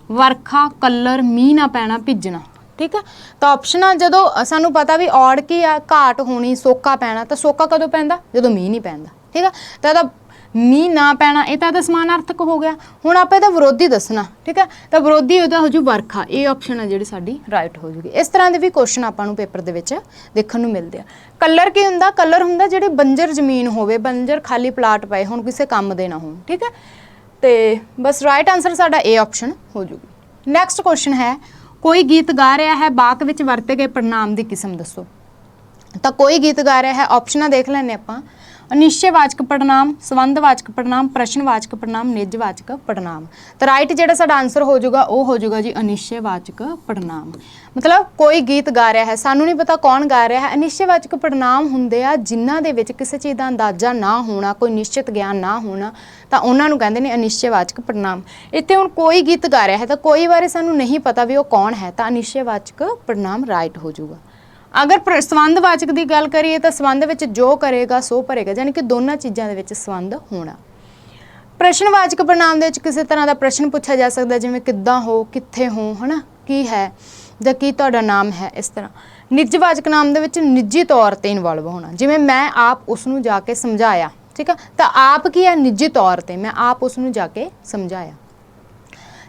ਵਰਖਾ, ਕਲਰ, ਮੀਂਹ ਨਾ ਪੈਣਾ, ਭਿੱਜਣਾ। ਠੀਕ ਹੈ, ਤਾਂ ਆਪਸ਼ਨਾਂ ਜਦੋਂ ਸਾਨੂੰ ਪਤਾ ਵੀ ਔੜ ਕੀ ਆ? ਘਾਟ ਹੋਣੀ, ਸੋਕਾ ਪੈਣਾ। ਤਾਂ ਸੋਕਾ ਕਦੋਂ ਪੈਂਦਾ? ਜਦੋਂ ਮੀਂਹ ਨਹੀਂ ਪੈਂਦਾ। ਠੀਕ ਹੈ, ਤਾਂ ਇਹਦਾ ਮੀਂਹ ਨਾ ਪੈਣਾ, ਇਹ ਤਾਂ ਇਹਦਾ ਸਮਾਨਾਰਥਕ ਹੋ ਗਿਆ। ਹੁਣ ਆਪਾਂ ਇਹਦਾ ਵਿਰੋਧੀ ਦੱਸਣਾ। ਠੀਕ ਹੈ, ਤਾਂ ਵਿਰੋਧੀ ਉਹਦਾ ਹੋ ਜੂ ਵਰਖਾ। ਇਹ ਆਪਸ਼ਨ ਆ ਜਿਹੜੀ ਸਾਡੀ ਰਾਈਟ ਹੋ ਜੂਗੀ। ਇਸ ਤਰ੍ਹਾਂ ਦੇ ਵੀ ਕੁਐਸਚਨ ਆਪਾਂ ਨੂੰ ਪੇਪਰ ਦੇ ਵਿੱਚ ਦੇਖਣ ਨੂੰ ਮਿਲਦੇ ਆ। ਕਲਰ ਕੀ ਹੁੰਦਾ? ਕਲਰ ਹੁੰਦਾ ਜਿਹੜੀ ਬੰਜਰ ਜ਼ਮੀਨ ਹੋਵੇ, ਬੰਜਰ ਖਾਲੀ ਪਲਾਟ ਪਏ ਹੁਣ, ਕਿਸੇ ਕੰਮ ਦੇ ਨਾ ਹੋਣ। ਠੀਕ ਹੈ, ਤੇ ਬਸ ਰਾਈਟ ਆਨਸਰ ਸਾਡਾ ਇਹ ਆਪਸ਼ਨ ਹੋ ਜੂਗੀ। ਨੈਕਸਟ ਕੁਐਸਚਨ ਹੈ, ਕੋਈ ਗੀਤ ਗਾ ਰਿਹਾ ਹੈ, ਵਾਕ ਵਿੱਚ ਵਰਤੇ ਗਏ ਪੜਨਾਮ ਦੀ ਕਿਸਮ ਦੱਸੋ। ਤਾਂ ਕੋਈ ਗੀਤ ਗਾ ਰਿਹਾ ਹੈ, ਆਪਸ਼ਨਾਂ ਦੇਖ ਲੈਂਦੇ ਆਪਾਂ। ਅਨਿਸ਼ਚੈਵਾਚਕ ਪੜਨਾਮ, ਸੰਬੰਧਵਾਚਕ ਪੜਨਾਮ, ਪ੍ਰਸ਼ਨਵਾਚਕ ਪੜਨਾਮ, ਨਿਜਵਾਚਕ ਪੜਨਾਮ। ਤਾਂ ਰਾਈਟ ਜਿਹੜਾ ਸਾਡਾ ਆਨਸਰ ਹੋ ਜਾਊਗਾ ਉਹ ਹੋ ਜਾਊਗਾ ਜੀ ਅਨਿਸ਼ਚੈਵਾਚਕ ਪੜਨਾਮ। ਮਤਲਬ ਕੋਈ ਗੀਤ ਗਾ ਰਿਹਾ ਹੈ, ਸਾਨੂੰ ਨਹੀਂ ਪਤਾ ਕੌਣ ਗਾ ਰਿਹਾ ਹੈ। ਅਨਿਸ਼ਚੈਵਾਚਕ ਪੜਨਾਮ ਹੁੰਦੇ ਆ ਜਿਨ੍ਹਾਂ ਦੇ ਵਿੱਚ ਕਿਸੇ ਚੀਜ਼ ਦਾ ਅੰਦਾਜ਼ਾ ਨਾ ਹੋਣਾ, ਕੋਈ ਨਿਸ਼ਚਿਤ ਗਿਆਨ ਨਾ ਹੋਣਾ, ਤਾਂ ਉਹਨਾਂ ਨੂੰ ਕਹਿੰਦੇ ਨੇ ਅਨਿਸ਼ਚੈਵਾਚਕ ਪੜਨਾਮ। ਇੱਥੇ ਹੁਣ ਕੋਈ ਗੀਤ ਗਾ ਰਿਹਾ ਹੈ, ਤਾਂ ਕੋਈ ਬਾਰੇ ਸਾਨੂੰ ਨਹੀਂ ਪਤਾ ਵੀ ਉਹ ਕੌਣ ਹੈ, ਤਾਂ ਅਨਿਸ਼ਚੈਵਾਚਕ ਪੜਨਾਮ ਰਾਈਟ ਹੋ ਜਾਊਗਾ। ਅਗਰ ਸੰਬੰਧਵਾਚਕ ਦੀ ਗੱਲ ਕਰੀਏ ਤਾਂ ਸੰਬੰਧ ਵਿੱਚ ਜੋ ਕਰੇਗਾ ਸੋ ਭਰੇਗਾ, ਯਾਨੀ ਕਿ ਦੋਨਾਂ ਚੀਜ਼ਾਂ ਦੇ ਵਿੱਚ ਸੰਬੰਧ ਹੋਣਾ। ਪ੍ਰਸ਼ਨਵਾਚਕ ਪੜਨਾਮ ਦੇ ਵਿੱਚ ਕਿਸੇ ਤਰ੍ਹਾਂ ਦਾ ਪ੍ਰਸ਼ਨ ਪੁੱਛਿਆ ਜਾ ਸਕਦਾ, ਜਿਵੇਂ ਕਿੱਦਾਂ ਹੋ, ਕਿੱਥੇ ਹੋ, ਹਨਾ, ਕੀ ਹੈ, ਜਾਂ ਕੀ ਤੁਹਾਡਾ ਨਾਮ ਹੈ। ਇਸ ਤਰ੍ਹਾਂ ਨਿਜਵਾਚਕ ਨਾਮ ਦੇ ਵਿੱਚ ਨਿੱਜੀ ਤੌਰ ਤੇ ਇਨਵੋਲਵ ਹੋਣਾ, ਜਿਵੇਂ ਮੈਂ ਆਪ ਉਸ ਨੂੰ ਜਾ ਕੇ ਸਮਝਾਇਆ। ਠੀਕ ਆ, ਤਾਂ ਆਪ ਕੀ ਹੈ? ਨਿੱਜੀ ਤੌਰ ਤੇ, ਮੈਂ ਆਪ ਉਸ ਨੂੰ ਜਾ ਕੇ ਸਮਝਾਇਆ।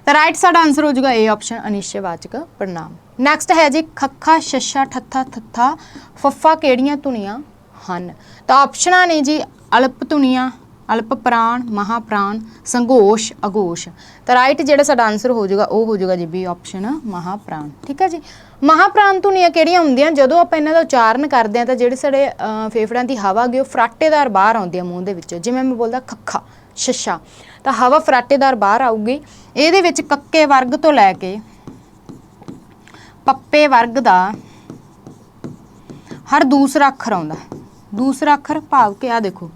ਤਾਂ ਰਾਈਟ ਸਾਡਾ ਆਨਸਰ ਹੋ ਜਾਊਗਾ ਇਹ ਆਪਸ਼ਨ ਅਨਿਸ਼ਚੈਵਾਚਕ ਪੜਨਾਮ। ਨੈਕਸਟ ਹੈ ਜੀ ਖੱਖਾ, ਛੱਛਾ, ਠੱਠਾ, ਥੱਥਾ, ਫੱਫਾ ਕਿਹੜੀਆਂ ਧੁਨੀਆਂ ਹਨ। ਤਾਂ ਆਪਸ਼ਨਾਂ ਨੇ ਜੀ ਅਲਪ ਧੁਨੀਆਂ, ਅਲਪ ਪ੍ਰਾਣ, ਮਹਾਪ੍ਰਾਣ, ਸੰਘੋਸ਼, ਅਘੋਸ਼। ਤਾਂ ਰਾਈਟ ਜਿਹੜਾ ਸਾਡਾ ਆਨਸਰ ਹੋ ਜਾਊਗਾ ਉਹ ਹੋ ਜਾਊਗਾ ਜੀ ਬੀ ਆਪਸ਼ਨ ਮਹਾਪ੍ਰਾਣ। ਠੀਕ ਹੈ ਜੀ, ਮਹਾਪ੍ਰਾਣ ਧੁਨੀਆਂ ਕਿਹੜੀਆਂ ਹੁੰਦੀਆਂ? ਜਦੋਂ ਆਪਾਂ ਇਹਨਾਂ ਦਾ ਉਚਾਰਨ ਕਰਦੇ ਹਾਂ ਤਾਂ ਜਿਹੜੇ ਸਾਡੇ ਫੇਫੜਿਆਂ ਦੀ ਹਵਾ ਗਈ ਉਹ ਫਰਾਟੇਦਾਰ ਬਾਹਰ ਆਉਂਦੀ ਆ ਮੂੰਹ ਦੇ ਵਿੱਚੋਂ। ਜਿਵੇਂ ਮੈਂ ਬੋਲਦਾ ਖੱਖਾ, ਛੱਛਾ, ਤਾਂ ਹਵਾ ਫਰਾਟੇਦਾਰ ਬਾਹਰ ਆਊਗੀ। ਇਹਦੇ ਵਿੱਚ ਕੱਕੇ ਵਰਗ ਤੋਂ ਲੈ ਕੇ ਪੱਪੇ ਵਰਗ ਦਾ ਹਰ ਦੂਸਰਾ ਅੱਖਰ ਆਉਂਦਾ। दूसरा अखर भाव के आ देखो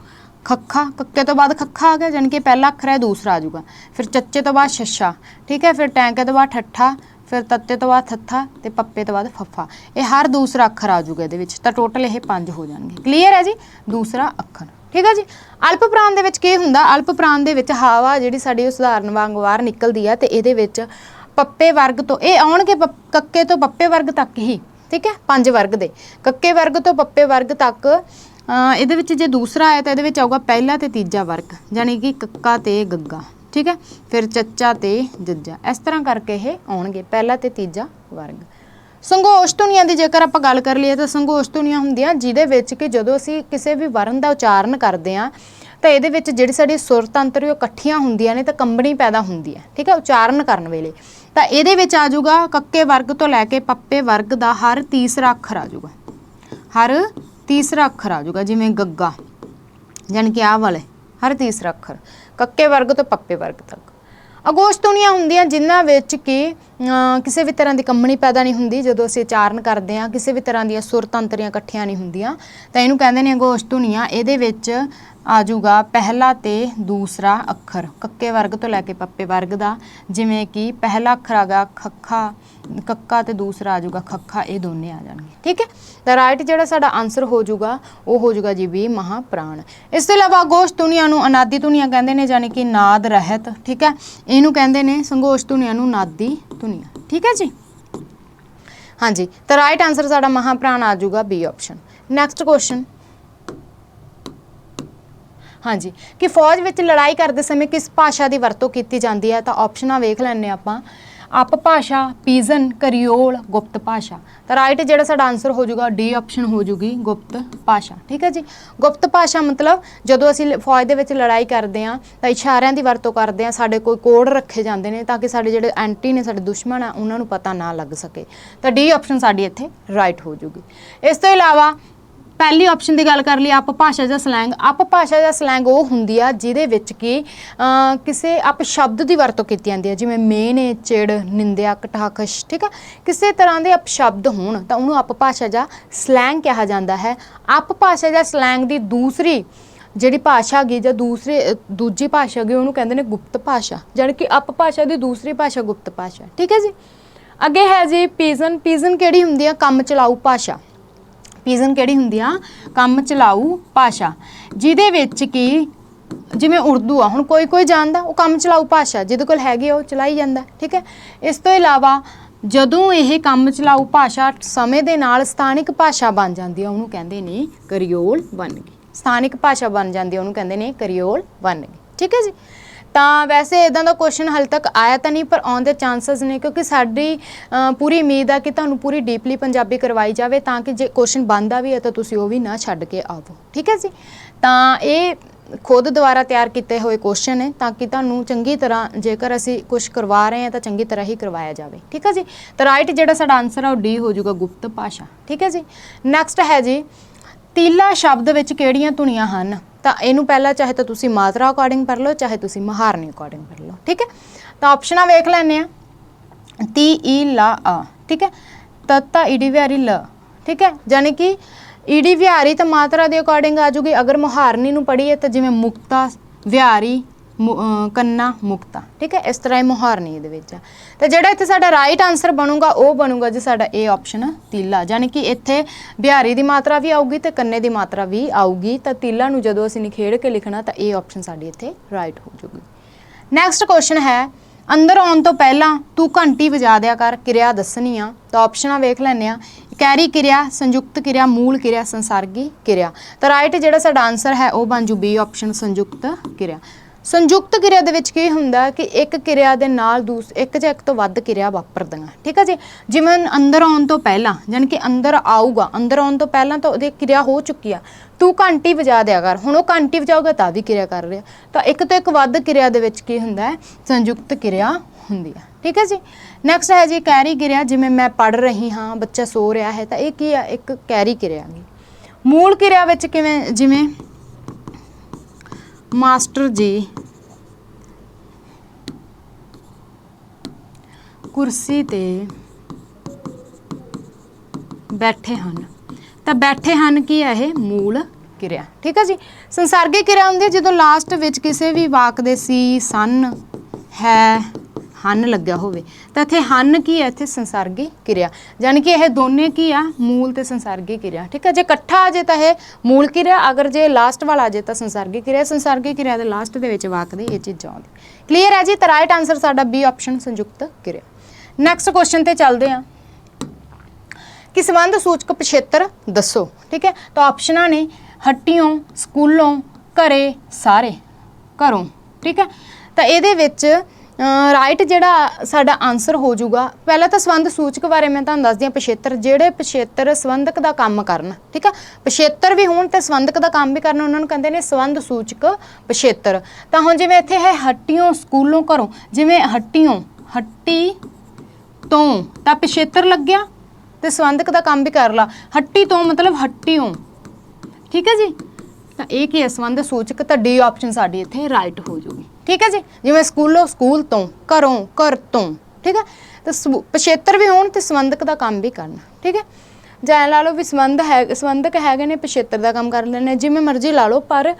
खखा, कक्के तो बाद खखा आ गया, यानी कि पहला अखर है दूसरा आ जाऊगा। फिर चच्चे तो बाद छछा, ठीक है, फिर टैंके तो बाद ठट्ठा, फिर तत्ते तो बाद थत्था ते पप्पे तो बाद फफा। ये हर दूसरा अखर आ जाऊगा ये तो टोटल ये 5 हो जाएंगे। क्लीयर है जी, दूसरा अखर। ठीक है जी। अल्प प्राण दे विच की हुंदा, अल्प प्राण दे विच हवा जिहड़ी साडी उदाहरण वांग बाहर निकलदी है ते इहदे विच पप्पे वर्ग तो ये आउणगे कक्के तो पप्पे वर्ग तक ही। ठीक है, 5 वर्ग दे कक्के वर्ग तो पप्पे वर्ग तक ਇਹਦੇ ਵਿੱਚ ਜੇ दूसरा आया तो ਇਹਦੇ ਵਿੱਚ ਆਊਗਾ ਪਹਿਲਾ ਤੇ ਤੀਜਾ वर्ग, यानी कि कक्का ते गग्गा। ठीक है, फिर चच्चा ते जज्जा, इस तरह करके ये आउणगे पहला ते तीजा वर्ग। संघोष ਧੁਨੀਆਂ ਦੀ ਜੇਕਰ ਆਪਾਂ ਗੱਲ ਕਰ ਲਈਏ ਤਾਂ ਸੰਘੋਸ਼ ਧੁਨੀਆਂ ਹੁੰਦੀਆਂ ਜਿਹਦੇ ਵਿੱਚ ਕਿ ਜਦੋਂ ਅਸੀਂ ਕਿਸੇ ਵੀ ਵਰਨ ਦਾ ਉਚਾਰਨ ਕਰਦੇ ਆ ਤਾਂ ਇਹਦੇ ਵਿੱਚ ਜਿਹੜੀ ਸਾਡੀ ਸੁਰ ਤੰਤਰ ਉਹ ਇਕੱਠੀਆਂ ਹੁੰਦੀਆਂ ਨੇ ਤਾਂ ਕੰਬਣੀ ਪੈਦਾ ਹੁੰਦੀ ਹੈ। ਠੀਕ ਹੈ, ਉਚਾਰਨ ਕਰਨ ਵੇਲੇ ਤਾਂ ਇਹਦੇ ਵਿੱਚ ਆ ਜਾਊਗਾ ਕੱਕੇ ਵਰਗ ਤੋਂ ਲੈ ਕੇ ਪੱਪੇ ਵਰਗ ਦਾ ਹਰ ਤੀਸਰਾ ਅੱਖਰ ਆ ਜਾਊਗਾ, ਹਰ तीसरा अखर आ जाऊगा। जिमें गग्गा यानी कि आ वाले हर तीसरा अखर कक्के वर्ग तो पप्पे वर्ग तक। अगोश ਧੁਨੀਆਂ ਹੁੰਦੀਆਂ ਜਿਨ੍ਹਾਂ ਵਿੱਚ कि ਕਿਸੇ ਵੀ ਤਰ੍ਹਾਂ ਦੀ ਕੰਬਣੀ ਪੈਦਾ ਨਹੀਂ ਹੁੰਦੀ ਜਦੋਂ ਅਸੀਂ ਉਚਾਰਨ ਕਰਦੇ ਹਾਂ, ਕਿਸੇ ਵੀ ਤਰ੍ਹਾਂ ਦੀਆਂ ਸੁਰ ਤੰਤਰੀਆਂ ਇਕੱਠੀਆਂ ਨਹੀਂ ਹੁੰਦੀਆਂ ਤਾਂ ਇਹਨੂੰ ਕਹਿੰਦੇ ਨੇ ਅਗੋਸ਼ ਧੁਨੀਆਂ। ਇਹਦੇ ਵਿੱਚ ਆ ਜਾਊਗਾ ਪਹਿਲਾ ਤੇ ਦੂਸਰਾ ਅੱਖਰ ਕੱਕੇ ਵਰਗ ਤੋਂ ਲੈ ਕੇ ਪੱਪੇ ਵਰਗ ਦਾ। ਜਿਵੇਂ ਕਿ ਪਹਿਲਾ ਅੱਖਰ ਆ ਗਿਆ ਖੱਖਾ, ਕੱਕਾ ਤੇ ਦੂਸਰਾ ਆ ਜਾਊਗਾ ਖੱਖਾ, ਇਹ ਦੋਨੇ ਆ ਜਾਣਗੇ। ਠੀਕ ਹੈ, ਤਾਂ ਰਾਈਟ ਜਿਹੜਾ ਸਾਡਾ ਆਨਸਰ ਹੋ ਜਾਊਗਾ ਉਹ ਹੋ ਜਾਊਗਾ ਜੀ ਵੀ ਮਹਾਪ੍ਰਾਣ। ਇਸ ਤੋਂ ਇਲਾਵਾ ਅਗੋਸ਼ ਧੁਨੀਆਂ ਨੂੰ ਅਨਾਦੀ ਧੁਨੀਆਂ ਕਹਿੰਦੇ ਨੇ, ਯਾਨੀ ਕਿ ਨਾਦ ਰਹਿਤ। ਠੀਕ ਹੈ, ਇਹਨੂੰ ਕਹਿੰਦੇ ਨੇ ਸੰਘੋਸ਼ ਧੁਨੀਆਂ ਨੂੰ ਨਾਦੀ ਧੁਨੀਆਂ। ਠੀਕ ਹੈ ਜੀ, ਹਾਂਜੀ, ਤਾਂ ਰਾਈਟ ਆਨਸਰ ਸਾਡਾ ਮਹਾਪ੍ਰਾਣ ਆ ਜਾਊਗਾ ਬੀ ਆਪਸ਼ਨ। ਨੈਕਸਟ ਕੁਐਸਚਨ, ਹਾਂਜੀ, ਕਿ ਫੌਜ ਵਿੱਚ ਲੜਾਈ ਕਰਦੇ ਸਮੇਂ ਕਿਸ ਭਾਸ਼ਾ ਦੀ ਵਰਤੋਂ ਕੀਤੀ ਜਾਂਦੀ ਹੈ? ਤਾਂ ਆਪਸ਼ਨਾਂ ਵੇਖ ਲੈਣੇ ਆਪਾਂ। ਅਪ ਭਾਸ਼ਾ, ਪੀਜਨ, ਕਰਿਓਲ, ਗੁਪਤ ਭਾਸ਼ਾ। ਤਾਂ ਰਾਈਟ ਜਿਹੜਾ ਸਾਡਾ ਆਨਸਰ ਹੋ ਜਾਊਗਾ ਡੀ ਆਪਸ਼ਨ ਹੋ ਜੂਗੀ ਗੁਪਤ ਭਾਸ਼ਾ। ਠੀਕ ਹੈ ਜੀ, ਗੁਪਤ ਭਾਸ਼ਾ ਮਤਲਬ ਜਦੋਂ ਅਸੀਂ ਫੌਜ ਦੇ ਵਿੱਚ ਲੜਾਈ ਕਰਦੇ ਹਾਂ ਤਾਂ ਇਸ਼ਾਰਿਆਂ ਦੀ ਵਰਤੋਂ ਕਰਦੇ ਹਾਂ, ਸਾਡੇ ਕੋਈ ਕੋਡ ਰੱਖੇ ਜਾਂਦੇ ਨੇ ਤਾਂ ਕਿ ਸਾਡੇ ਜਿਹੜੇ ਐਂਟੀ ਨੇ, ਸਾਡੇ ਦੁਸ਼ਮਣ ਆ, ਉਹਨਾਂ ਨੂੰ ਪਤਾ ਨਾ ਲੱਗ ਸਕੇ। ਤਾਂ ਡੀ ਆਪਸ਼ਨ ਸਾਡੀ ਇੱਥੇ ਰਾਈਟ ਹੋ ਜੂਗੀ। ਇਸ ਤੋਂ ਇਲਾਵਾ ਪਹਿਲੀ ਆਪਸ਼ਨ ਦੀ ਗੱਲ ਕਰ ਲਈ ਅਪ ਭਾਸ਼ਾ ਜਾਂ ਸਲੈਂਗ। ਅਪ ਭਾਸ਼ਾ ਜਾਂ ਸਲੈਂਗ ਉਹ ਹੁੰਦੀ ਆ ਜਿਹਦੇ ਵਿੱਚ ਕਿ ਕਿਸੇ ਅਪ ਸ਼ਬਦ ਦੀ ਵਰਤੋਂ ਕੀਤੀ ਜਾਂਦੀ ਹੈ, ਜਿਵੇਂ ਮੇਨੇ, ਚਿੜ, ਨਿੰਦਿਆ, ਕਟਾਖਸ਼। ਠੀਕ ਆ, ਕਿਸੇ ਤਰ੍ਹਾਂ ਦੇ ਅਪ ਸ਼ਬਦ ਹੋਣ ਤਾਂ ਉਹਨੂੰ ਅਪ ਭਾਸ਼ਾ ਜਾਂ ਸਲੈਂਗ ਕਿਹਾ ਜਾਂਦਾ ਹੈ। ਅਪ ਭਾਸ਼ਾ ਜਾਂ ਸਲੈਂਗ ਦੀ ਦੂਸਰੀ ਜਿਹੜੀ ਭਾਸ਼ਾ ਹੈਗੀ ਜਾਂ ਦੂਜੀ ਭਾਸ਼ਾ ਹੈਗੀ ਉਹਨੂੰ ਕਹਿੰਦੇ ਨੇ ਗੁਪਤ ਭਾਸ਼ਾ, ਜਾਣੀ ਕਿ ਅਪ ਭਾਸ਼ਾ ਦੀ ਦੂਸਰੀ ਭਾਸ਼ਾ ਗੁਪਤ ਭਾਸ਼ਾ। ਠੀਕ ਹੈ ਜੀ, ਅੱਗੇ ਹੈ ਜੀ ਪੀਜਨ। ਪੀਜਨ ਕਿਹੜੀ ਹੁੰਦੀ ਆ? ਕੰਮ ਚਲਾਊ ਭਾਸ਼ਾ। ਪੀਜਨ ਕਿਹੜੀ ਹੁੰਦੀ ਆ? ਕੰਮ ਚਲਾਊ ਭਾਸ਼ਾ, ਜਿਹਦੇ ਵਿੱਚ ਕਿ ਜਿਵੇਂ ਉਰਦੂ ਆ, ਹੁਣ ਕੋਈ ਜਾਣਦਾ, ਉਹ ਕੰਮ ਚਲਾਊ ਭਾਸ਼ਾ ਜਿਹਦੇ ਕੋਲ ਹੈਗੀ ਉਹ ਚਲਾਈ ਜਾਂਦਾ। ਠੀਕ ਹੈ, ਇਸ ਤੋਂ ਇਲਾਵਾ ਜਦੋਂ ਇਹ ਕੰਮ ਚਲਾਊ ਭਾਸ਼ਾ ਸਮੇਂ ਦੇ ਨਾਲ ਸਥਾਨਿਕ ਭਾਸ਼ਾ ਬਣ ਜਾਂਦੀ ਹੈ ਉਹਨੂੰ ਕਹਿੰਦੇ ਨੇ ਕਰਿਓਲ ਬਣ ਗਈ। ਸਥਾਨਿਕ ਭਾਸ਼ਾ ਬਣ ਜਾਂਦੀ ਹੈ ਉਹਨੂੰ ਕਹਿੰਦੇ ਨੇ ਕਰਿਓਲ ਬਣ ਗਈ। ਠੀਕ ਹੈ ਜੀ, ਤਾਂ ਵੈਸੇ ਇਦਾਂ ਦਾ ਕੁਐਸਚਨ ਹਾਲੇ ਤੱਕ ਆਇਆ ਤਾਂ ਨਹੀਂ, ਪਰ ਆਉਣ ਦੇ ਚਾਂਸਸ ਨੇ ਕਿਉਂਕਿ ਸਾਡੀ ਪੂਰੀ ਉਮੀਦ ਆ ਕਿ ਤੁਹਾਨੂੰ ਪੂਰੀ ਡੀਪਲੀ ਪੰਜਾਬੀ ਕਰਵਾਈ ਜਾਵੇ ਤਾਂ ਕਿ ਜੇ ਕੁਐਸਚਨ ਬਣਦਾ ਵੀ ਹੈ ਤਾਂ ਤੁਸੀਂ ਉਹ ਵੀ ਨਾ ਛੱਡ ਕੇ ਆਵੋ। ਠੀਕ ਹੈ ਜੀ, ਤਾਂ ਇਹ ਖੁਦ ਦੁਆਰਾ ਤਿਆਰ ਕੀਤੇ ਹੋਏ ਕੁਐਸਚਨ ਨੇ ਤਾਂ ਕਿ ਤੁਹਾਨੂੰ ਚੰਗੀ ਤਰ੍ਹਾਂ ਜੇਕਰ ਅਸੀਂ ਕੁਝ ਕਰਵਾ ਰਹੇ ਹਾਂ ਤਾਂ ਚੰਗੀ ਤਰ੍ਹਾਂ ਹੀ ਕਰਵਾਇਆ ਜਾਵੇ। ਠੀਕ ਹੈ ਜੀ, ਤਾਂ ਰਾਈਟ ਜਿਹੜਾ ਸਾਡਾ ਆਨਸਰ ਆ ਉਹ ਡੀ ਹੋ ਜਾਊਗਾ ਗੁਪਤ ਭਾਸ਼ਾ। ਠੀਕ ਹੈ ਜੀ, ਨੈਕਸਟ ਹੈ ਜੀ ਤੀਲਾ ਸ਼ਬਦ ਵਿੱਚ ਕਿਹੜੀਆਂ ਧੁਨੀਆਂ ਹਨ? ਤਾਂ ਇਹਨੂੰ ਪਹਿਲਾਂ ਚਾਹੇ ਤਾਂ ਤੁਸੀਂ ਮਾਤਰਾ ਅਕੋਰਡਿੰਗ ਕਰ ਲਓ, ਚਾਹੇ ਤੁਸੀਂ ਮਹਾਰਨੀ ਅਕੋਰਡਿੰਗ ਕਰ ਲਓ। ਠੀਕ ਹੈ, ਤਾਂ ਆਪਸ਼ਨਾਂ ਵੇਖ ਲੈਂਦੇ ਆ। ਤੀ, ਈ, ਲਾ, ਆ। ਠੀਕ ਹੈ, ਤਤਾ, ਈਡੀ ਵਿਹਾਰੀ, ਲ। ਠੀਕ ਹੈ, ਯਾਨੀ ਕਿ ਈਡੀ ਵਿਹਾਰੀ ਤਾਂ ਮਾਤਰਾ ਦੇ ਅਕੋਰਡਿੰਗ ਆ ਜੂਗੀ। ਅਗਰ ਮੁਹਾਰਨੀ ਨੂੰ ਪੜ੍ਹੀਏ ਤਾਂ ਜਿਵੇਂ ਮੁਕਤਾ, ਵਿਹਾਰੀ, ਕੰਨਾ, ਮੁਕਤਾ। ਠੀਕ ਹੈ, ਇਸ ਤਰ੍ਹਾਂ ਇਹ ਮੁਹਾਰਨੀ ਇਹਦੇ ਵਿੱਚ ਆ। ਤਾਂ ਜਿਹੜਾ ਇੱਥੇ ਸਾਡਾ ਰਾਈਟ ਆਨਸਰ ਬਣੂਗਾ ਉਹ ਬਣੂਗਾ ਜੀ ਸਾਡਾ ਇਹ ਆਪਸ਼ਨ ਤੀਲਾ, ਯਾਨੀ ਕਿ ਇੱਥੇ ਬਿਹਾਰੀ ਦੀ ਮਾਤਰਾ ਵੀ ਆਊਗੀ ਤੇ ਕੰਨੇ ਦੀ ਮਾਤਰਾ ਵੀ ਆਊਗੀ। ਤਾਂ ਤੀਲਾ ਨੂੰ ਜਦੋਂ ਅਸੀਂ ਨਿਖੇੜ ਕੇ ਲਿਖਣਾ ਤਾਂ ਇਹ ਆਪਸ਼ਨ ਸਾਡੀ ਇੱਥੇ ਰਾਈਟ ਹੋ ਜੂਗੀ। ਨੈਕਸਟ ਕੁਐਸਚਨ ਹੈ ਅੰਦਰ ਆਉਣ ਤੋਂ ਪਹਿਲਾਂ ਤੂੰ ਘੰਟੀ ਵਜਾ ਦਿਆ ਕਰ, ਕਿਰਿਆ ਦੱਸਣੀ ਆ। ਤਾਂ ਆਪਸ਼ਨਾਂ ਵੇਖ ਲੈਂਦੇ ਆ। ਕੈਰੀ ਕਿਰਿਆ, ਸੰਯੁਕਤ ਕਿਰਿਆ, ਮੂਲ ਕਿਰਿਆ, ਸੰਸਰਗੀ ਕਿਰਿਆ। ਤਾਂ ਰਾਈਟ ਜਿਹੜਾ ਸਾਡਾ ਆਨਸਰ ਹੈ ਉਹ ਬਣ ਜੂ ਬੀ ਆਪਸ਼ਨ ਸੰਯੁਕਤ ਕਿਰਿਆ। ਸੰਯੁਕਤ ਕਿਰਿਆ ਦੇ ਵਿੱਚ ਕੀ ਹੁੰਦਾ ਕਿ ਇੱਕ ਕਿਰਿਆ ਦੇ ਨਾਲ ਇੱਕ ਜਾਂ ਇੱਕ ਤੋਂ ਵੱਧ ਕਿਰਿਆ ਵਾਪਰਦੀਆਂ। ਠੀਕ ਹੈ ਜੀ, ਜਿਵੇਂ ਅੰਦਰ ਆਉਣ ਤੋਂ ਪਹਿਲਾਂ ਯਾਨੀ ਕਿ ਅੰਦਰ ਆਊਗਾ, ਅੰਦਰ ਆਉਣ ਤੋਂ ਪਹਿਲਾਂ ਤਾਂ ਉਹਦੀ ਕਿਰਿਆ ਹੋ ਚੁੱਕੀ ਆ। ਤੂੰ ਘੰਟੀ ਵਜਾ ਦਿਆ ਕਰ, ਹੁਣ ਉਹ ਘੰਟੀ ਵਜਾਊਗਾ ਤਾਂ ਵੀ ਕਿਰਿਆ ਕਰ ਰਿਹਾ। ਤਾਂ ਇੱਕ ਤੋਂ ਇੱਕ ਵੱਧ ਕਿਰਿਆ ਦੇ ਵਿੱਚ ਕੀ ਹੁੰਦਾ ਹੈ? ਸੰਯੁਕਤ ਕਿਰਿਆ ਹੁੰਦੀ ਆ। ਠੀਕ ਹੈ ਜੀ, ਨੈਕਸਟ ਹੈ ਜੀ ਕੈਰੀ ਕਿਰਿਆ। ਜਿਵੇਂ ਮੈਂ ਪੜ੍ਹ ਰਹੀ ਹਾਂ, ਬੱਚਾ ਸੋ ਰਿਹਾ ਹੈ, ਤਾਂ ਇਹ ਕੀ ਆ? ਇੱਕ ਕੈਰੀ ਕਿਰਿਆ ਹੈਗੀ। ਮੂਲ ਕਿਰਿਆ ਵਿੱਚ ਕਿਵੇਂ? ਜਿਵੇਂ ਮਾਸਟਰ ਜੀ ਕੁਰਸੀ ਤੇ ਬੈਠੇ ਹਨ। ਤਾਂ ਬੈਠੇ ਹਨ ਕੀ ਹੈ ਇਹ ਮੂਲ ਕਿਰਿਆ। ਠੀਕ ਹੈ ਜੀ। ਸੰਸਰਗੀ ਕਿਰਿਆ ਹੁੰਦੀ ਹੈ ਜਦੋਂ ਲਾਸਟ ਵਿੱਚ ਕਿਸੇ ਵੀ ਵਾਕ ਦੇ ਸੀ, ਸਨ, ਹੈ, ਹਨ ਲੱਗਿਆ ਹੋਵੇ। ਤਾਂ ਇੱਥੇ ਹਨ ਕੀ ਹੈ, ਇੱਥੇ ਸੰਸਰਗੀ ਕਿਰਿਆ, ਯਾਨੀ ਕਿ ਇਹ ਦੋਨੇ ਕੀ ਆ, ਮੂਲ ਤੇ ਸੰਸਰਗੀ ਕਿਰਿਆ। ਠੀਕ ਹੈ। ਜੇ ਇਕੱਠਾ ਆ ਜੇ ਤਾਂ ਇਹ ਮੂਲ ਕਿਰਿਆ, ਅਗਰ ਜੇ ਲਾਸਟ ਵਾਲਾ ਆ ਜੇ ਤਾਂ ਸੰਸਰਗੀ ਕਿਰਿਆ। ਸੰਸਰਗੀ ਕਿਰਿਆ ਦੇ ਲਾਸਟ ਦੇ ਵਿੱਚ ਵਾਕ ਦੇ ਇਹ ਚੀਜ਼ਾਂ ਆਉਂਦੀਆਂ। ਕਲੀਅਰ ਹੈ ਜੀ। ਤਾਂ ਰਾਈਟ ਆਨਸਰ ਸਾਡਾ ਬੀ ਆਪਸ਼ਨ ਸੰਯੁਕਤ ਕਿਰਿਆ। ਨੈਕਸਟ ਕੁਐਸਚਨ ਤੇ ਚੱਲਦੇ ਹਾਂ ਕਿ ਸੰਬੰਧ ਸੂਚਕ ਪਿਛੇਤਰ ਦੱਸੋ। ਠੀਕ ਹੈ। ਤਾਂ ਆਪਸ਼ਨਾਂ ਨੇ ਹੱਟੀਓਂ, ਸਕੂਲੋਂ, ਘਰੇ, ਸਾਰੇ, ਘਰੋਂ। ਠੀਕ ਹੈ। ਤਾਂ ਇਹਦੇ ਵਿੱਚ ਰਾਈਟ ਜਿਹੜਾ ਸਾਡਾ ਆਨਸਰ ਹੋ ਜਾਊਗਾ, ਪਹਿਲਾਂ ਤਾਂ ਸੰਬੰਧ ਸੂਚਕ ਬਾਰੇ ਮੈਂ ਤੁਹਾਨੂੰ ਦੱਸਦੀ ਹਾਂ। ਪਿਛੇਤਰ, ਜਿਹੜੇ ਪਿਛੇਤਰ ਸੰਬੰਧਕ ਦਾ ਕੰਮ ਕਰਨ। ਠੀਕ ਆ। ਪਿਛੇਤਰ ਵੀ ਹੋਣ ਤੇ ਸੰਬੰਧਕ ਦਾ ਕੰਮ ਵੀ ਕਰਨ, ਉਹਨਾਂ ਨੂੰ ਕਹਿੰਦੇ ਨੇ ਸੰਬੰਧ ਸੂਚਕ ਪਿਛੇਤਰ। ਤਾਂ ਹੁਣ ਜਿਵੇਂ ਇੱਥੇ ਹੈ ਹੱਟੀਓਂ, ਸਕੂਲੋਂ, ਘਰੋਂ। ਜਿਵੇਂ ਹੱਟੀਓਂ, ਹੱਟੀ ਤੋਂ, ਤਾਂ ਪਿਛੇਤਰ ਲੱਗਿਆ ਤੇ ਸੰਬੰਧਕ ਦਾ ਕੰਮ ਵੀ ਕਰ ਲਾ। ਹੱਟੀ ਤੋਂ ਮਤਲਬ ਹੱਟੀਓਂ। ਠੀਕ ਹੈ ਜੀ। ਤਾਂ ਇਹ ਕੀ ਹੈ, ਸੰਬੰਧ ਸੂਚਕ। ਤਾਂ ਡੀ ਆਪਸ਼ਨ ਸਾਡੀ ਇੱਥੇ ਰਾਈਟ ਹੋ ਜਾਊਗੀ। ਠੀਕ ਹੈ ਜੀ। ਜਿਵੇਂ ਸਕੂਲੋਂ, ਸਕੂਲ ਤੋਂ, ਘਰੋਂ, ਘਰ ਤੋਂ। ਠੀਕ ਹੈ। ਤਾਂ ਪਿਛੇਤਰ ਵੀ ਹੋਣ ਤੇ ਸੰਬੰਧਕ ਦਾ ਕੰਮ ਵੀ ਕਰਨਾ। ਠੀਕ ਹੈ। ਜਾਂ ਲਾ ਲਓ ਵੀ ਸੰਬੰਧਕ ਹੈਗੇ ਨੇ, ਪਿਛੇਤਰ ਦਾ ਕੰਮ ਕਰ ਲੈਣੇ, ਜਿਵੇਂ ਮਰਜ਼ੀ ਲਾ ਲਓ, ਪਰ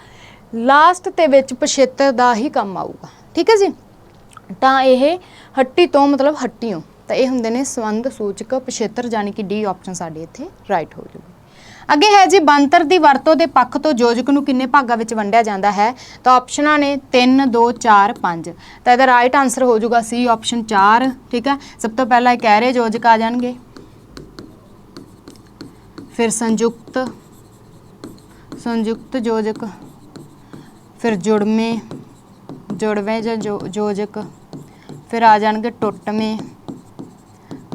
ਲਾਸਟ ਦੇ ਵਿੱਚ ਪਿਛੇਤਰ ਦਾ ਹੀ ਕੰਮ ਆਊਗਾ। ਠੀਕ ਹੈ ਜੀ। ਤਾਂ ਇਹ ਹੱਟੀ ਤੋਂ ਮਤਲਬ ਹੱਟੀਓਂ। ਤਾਂ ਇਹ ਹੁੰਦੇ ਨੇ ਸੰਬੰਧ ਸੂਚਕ ਪਿਛੇਤਰ, ਯਾਨੀ ਕਿ ਡੀ ਆਪਸ਼ਨ ਸਾਡੇ ਇੱਥੇ ਰਾਈਟ ਹੋ ਜਾਊਗੀ। ਅੱਗੇ ਹੈ ਜੀ ਬਣਤਰ ਦੀ ਵਰਤੋਂ ਦੇ ਪੱਖ ਤੋਂ ਯੋਜਕ ਨੂੰ ਕਿੰਨੇ ਭਾਗਾਂ ਵਿੱਚ ਵੰਡਿਆ ਜਾਂਦਾ ਹੈ। ਤਾਂ ਆਪਸ਼ਨਾਂ ਨੇ 3, 2, 4, 5। ਤਾਂ ਇਹਦਾ ਰਾਈਟ ਆਨਸਰ ਹੋ ਜਾਊਗਾ ਸੀ ਆਪਸ਼ਨ 4। ਠੀਕ ਹੈ। ਸਭ ਤੋਂ ਪਹਿਲਾਂ ਇਹ ਕਹਿਰੇ ਯੋਜਕ ਆ ਜਾਣਗੇ, ਫਿਰ ਸੰਯੁਕਤ ਯੋਜਕ, ਫਿਰ ਜੁੜਵੇਂ ਜਾਂ ਯੋਜਕ, ਫਿਰ ਆ ਜਾਣਗੇ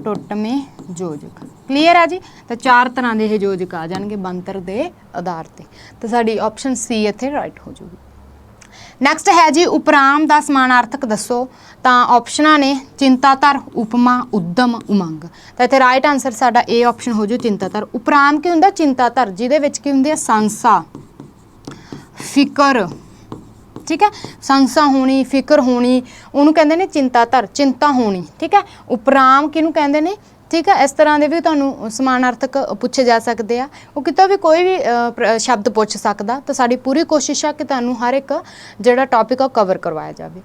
ਟੁੱਟਵੇਂ ਯੋਜਕ। ਕਲੀਅਰ ਆ ਜੀ। ਤਾਂ 4 ਤਰ੍ਹਾਂ ਦੇ ਇਹ ਯੋਜਕ ਆ ਜਾਣਗੇ ਬਣਤਰ ਦੇ ਆਧਾਰ ਤੇ। ਤਾਂ ਸਾਡੀ ਆਪਸ਼ਨ ਸੀ ਇੱਥੇ ਰਾਈਟ ਹੋ ਜਾਊਗੀ। ਨੈਕਸਟ ਹੈ ਜੀ ਉਪਰਾਮ ਦਾ ਸਮਾਨਾਰਥਕ ਦੱਸੋ। ਤਾਂ ਆਪਸ਼ਨਾਂ ਨੇ ਚਿੰਤਾਧਰ, ਉਪਮਾ, ਉਦਮ, ਉਮੰਗ। ਤਾਂ ਇੱਥੇ ਰਾਈਟ ਆਨਸਰ ਸਾਡਾ ਏ ਆਪਸ਼ਨ ਹੋ ਜੂ ਚਿੰਤਾਧਰ। ਉਪਰਾਮ ਕੀ ਹੁੰਦਾ, ਚਿੰਤਾਧਰ, ਜਿਹਦੇ ਵਿੱਚ ਕੀ ਹੁੰਦੀ ਹੈ, ਸੰਸਾ, ਫਿਕਰ। ਠੀਕ ਹੈ। ਸੰਸਾ ਹੋਣੀ, ਫਿਕਰ ਹੋਣੀ, ਉਹਨੂੰ ਕਹਿੰਦੇ ਨੇ ਚਿੰਤਾਧਰ, ਚਿੰਤਾ ਹੋਣੀ। ਠੀਕ ਹੈ। ਉਪਰਾਮ ਕਿਹਨੂੰ ਕਹਿੰਦੇ ਨੇ। ਠੀਕ ਹੈ। ਇਸ ਤਰ੍ਹਾਂ ਦੇ ਵੀ ਤੁਹਾਨੂੰ ਸਮਾਨਾਰਥਕ ਪੁੱਛੇ ਜਾ ਸਕਦੇ ਆ, ਉਹ ਕਿਤੋਂ ਵੀ ਕੋਈ ਵੀ ਸ਼ਬਦ ਪੁੱਛ ਸਕਦਾ। ਤਾਂ ਸਾਡੀ ਪੂਰੀ ਕੋਸ਼ਿਸ਼ ਆ ਕਿ ਤੁਹਾਨੂੰ ਹਰ ਇੱਕ ਜਿਹੜਾ ਟੌਪਿਕ ਆ ਕਵਰ ਕਰਵਾਇਆ ਜਾਵੇ।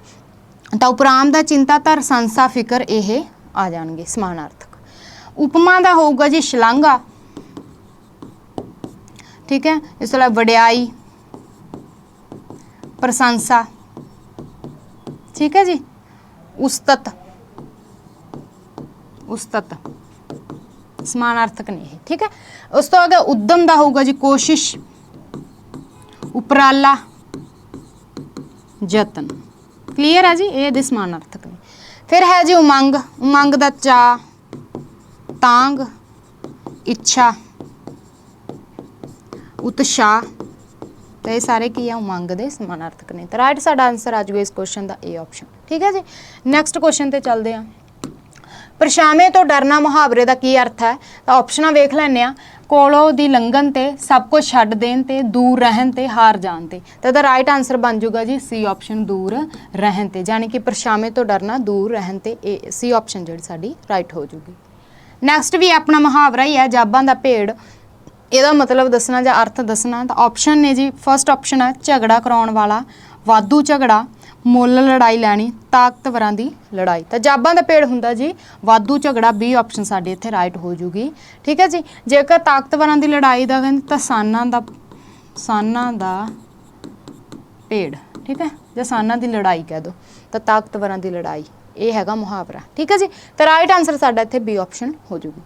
ਤਾਂ ਉਪਰਾਮ ਦਾ ਚਿੰਤਾਧਰ, ਸੰਸਾ, ਫਿਕਰ ਇਹ ਆ ਜਾਣਗੇ ਸਮਾਨਾਰਥਕ। ਉਪਮਾ ਦਾ ਹੋਊਗਾ ਜੀ ਸ਼ਲਾਘਾ। ਠੀਕ ਹੈ। ਇਸ ਤੋਂ ਇਲਾਵਾ ਵਡਿਆਈ, ਪ੍ਰਸ਼ੰਸਾ। ਠੀਕ ਹੈ ਜੀ। ਉਸਤਤ ਸਮਾਨਾਰਥਕ ਨੇ ਇਹ। ਠੀਕ ਹੈ। ਉਸ ਤੋਂ ਅੱਗੇ ਉਦਮ ਦਾ ਹੋਊਗਾ ਜੀ ਕੋਸ਼ਿਸ਼, ਉਪਰਾਲਾ, ਯਤਨ। ਕਲੀਅਰ ਹੈ ਜੀ। ਇਹ ਇਹਦੇ ਸਮਾਨਾਰਥਕ ਨੇ। ਫਿਰ ਹੈ ਜੀ ਉਮੰਗ ਦਾ ਚਾਅ, ਤਾਂਗ, ਇੱਛਾ, ਉਤਸ਼ਾਹ। ਤਾਂ ਇਹ ਸਾਰੇ ਕੀ ਆ, ਉਮੰਗ ਦੇ ਸਮਾਨਾਰਥਕ ਨੇ। ਤਾਂ ਰਾਈਟ ਸਾਡਾ ਆਨਸਰ ਆ ਜਾਊਗਾ ਇਸ ਕੁਐਸਚਨ ਦਾ ਏ ਆਪਸ਼ਨ। ਠੀਕ ਹੈ ਜੀ। ਨੈਕਸਟ ਕੁਐਸਚਨ ਤੇ ਚੱਲਦੇ ਹਾਂ। ਪਰਛਾਵੇਂ ਤੋਂ ਡਰਨਾ ਮੁਹਾਵਰੇ ਦਾ ਕੀ ਅਰਥ ਹੈ। ਤਾਂ ਆਪਸ਼ਨਾਂ ਵੇਖ ਲੈਂਦੇ ਆ। ਕੋਲੋਂ ਦੀ ਲੰਘਣ ਤੇ, ਸਭ ਕੁਝ ਛੱਡ ਦੇਣ ਤੇ, ਦੂਰ ਰਹਿਣ ਤੇ, ਹਾਰ ਜਾਣ ਤੇ। ਤਾਂ ਇਹਦਾ ਰਾਈਟ ਆਨਸਰ ਬਣ ਜਾਊਗਾ ਜੀ ਸੀ ਆਪਸ਼ਨ ਦੂਰ ਰਹਿਣ ਤੇ, ਯਾਨੀ ਕਿ ਪਰਛਾਵੇਂ ਤੋਂ ਡਰਨਾ ਦੂਰ ਰਹਿਣ ਤੇ। ਇਹ ਸੀ ਆਪਸ਼ਨ ਜਿਹੜੀ ਸਾਡੀ ਰਾਈਟ ਹੋ ਜਾਊਗੀ। ਨੈਕਸਟ ਵੀ ਆਪਣਾ ਮੁਹਾਵਰਾ ਹੀ ਹੈ, ਜਾਬਾਂ ਦਾ ਭੇੜ। ਇਹਦਾ ਮਤਲਬ ਦੱਸਣਾ ਜਾਂ ਅਰਥ ਦੱਸਣਾ। ਤਾਂ ਆਪਸ਼ਨ ਨੇ ਜੀ, ਫਸਟ ਆਪਸ਼ਨ ਹੈ ਝਗੜਾ ਕਰਾਉਣ ਵਾਲਾ, ਵਾਧੂ ਝਗੜਾ, ਮੁੱਲ ਲੜਾਈ ਲੈਣੀ, ਤਾਕਤਵਰਾਂ ਦੀ ਲੜਾਈ। ਤਾਂ ਜਾਬਾਂ ਦਾ ਭੇੜ ਹੁੰਦਾ ਜੀ ਵਾਧੂ ਝਗੜਾ। ਬੀ ਆਪਸ਼ਨ ਸਾਡੇ ਇੱਥੇ ਰਾਈਟ ਹੋ ਜੂਗੀ। ਠੀਕ ਹੈ ਜੀ। ਜੇਕਰ ਤਾਕਤਵਰਾਂ ਦੀ ਲੜਾਈ ਦਾ ਕਹਿੰਦੇ ਤਾਂ ਸਾਨਾਂ ਦਾ ਭੇੜ। ਠੀਕ ਹੈ। ਜਾਂ ਸਾਨਾਂ ਦੀ ਲੜਾਈ ਕਹਿ ਦਿਓ। ਤਾਂ ਤਾਕਤਵਰਾਂ ਦੀ ਲੜਾਈ ਇਹ ਹੈਗਾ ਮੁਹਾਵਰਾ। ਠੀਕ ਹੈ ਜੀ। ਤਾਂ ਰਾਈਟ ਆਨਸਰ ਸਾਡਾ ਇੱਥੇ ਬੀ ਆਪਸ਼ਨ ਹੋ ਜੂਗੀ।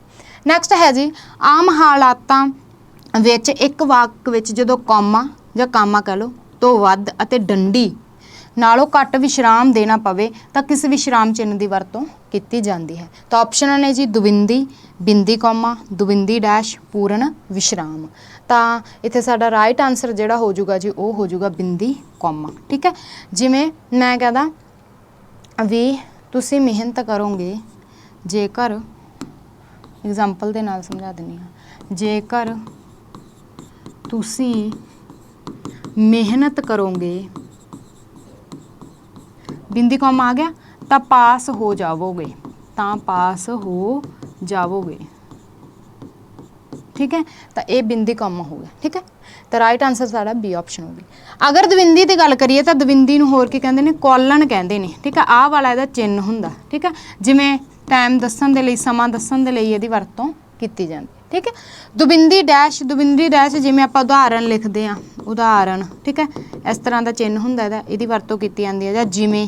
ਨੈਕਸਟ ਹੈ ਜੀ ਆਮ ਹਾਲਾਤਾਂ ਵਿੱਚ ਇੱਕ ਵਾਕ ਵਿੱਚ ਜਦੋਂ ਕੌਮਾ ਜਾਂ ਕਾਮਾ ਕਹਿ ਲਓ ਤੋਂ ਵੱਧ ਅਤੇ ਡੰਡੀ ਨਾਲੋਂ ਘੱਟ ਵਿਸ਼ਰਾਮ ਦੇਣਾ ਪਵੇ ਤਾਂ ਕਿਸ ਵਿਸ਼ਰਾਮ ਚਿੰਨ੍ਹ ਦੀ ਵਰਤੋਂ ਕੀਤੀ ਜਾਂਦੀ ਹੈ। ਤਾਂ ਆਪਸ਼ਨਾਂ ਨੇ ਜੀ ਦੁਬਿੰਦੀ, ਬਿੰਦੀ ਕੌਮਾ, ਦੁਬਿੰਦੀ ਡੈਸ਼, ਪੂਰਨ ਵਿਸ਼ਰਾਮ। ਤਾਂ ਇੱਥੇ ਸਾਡਾ ਰਾਈਟ ਆਨਸਰ ਜਿਹੜਾ ਹੋ ਜਾਊਗਾ ਜੀ ਉਹ ਹੋ ਜਾਊਗਾ ਬਿੰਦੀ ਕੌਮਾ। ਠੀਕ ਹੈ। ਜਿਵੇਂ ਮੈਂ ਕਹਦਾ ਵੀ ਤੁਸੀਂ ਮਿਹਨਤ ਕਰੋਗੇ ਜੇਕਰ, ਐਗਜ਼ਾਮਪਲ ਦੇ ਨਾਲ ਸਮਝਾ ਦਿੰਦੀ ਹਾਂ, ਜੇਕਰ ਤੁਸੀਂ ਮਿਹਨਤ ਕਰੋਗੇ, ਬਿੰਦੀ ਕੌਮਾ ਆ ਗਿਆ, ਤਾਂ ਪਾਸ ਹੋ ਜਾਵੋਗੇ। ਤਾਂ ਪਾਸ ਹੋ ਜਾਵੋਗੇ। ठीक है, तो ये बिंदी कॉमा हो गया। ठीक है, तो राइट आंसर साडा बी ऑप्शन होगी। अगर दविंदी की गल करिए तो दविंदी नूं होर की कहंदे ने कॉलन कहंदे ने। ठीक है, आह वाला इहदा चिन्ह हुंदा। ठीक है, जिवें टाइम दस्सण दे लई समा दस्सण दे लई इहदी वरतों कीती जांदी। ठीक है, दुबिंदी डैश जिवें आपां उदाहरण लिखदे आ, उदाहरण। ठीक है, इस तरह का चिन्ह हुंदा इहदा, इहदी वरतों कीती जांदी है। जां जिवें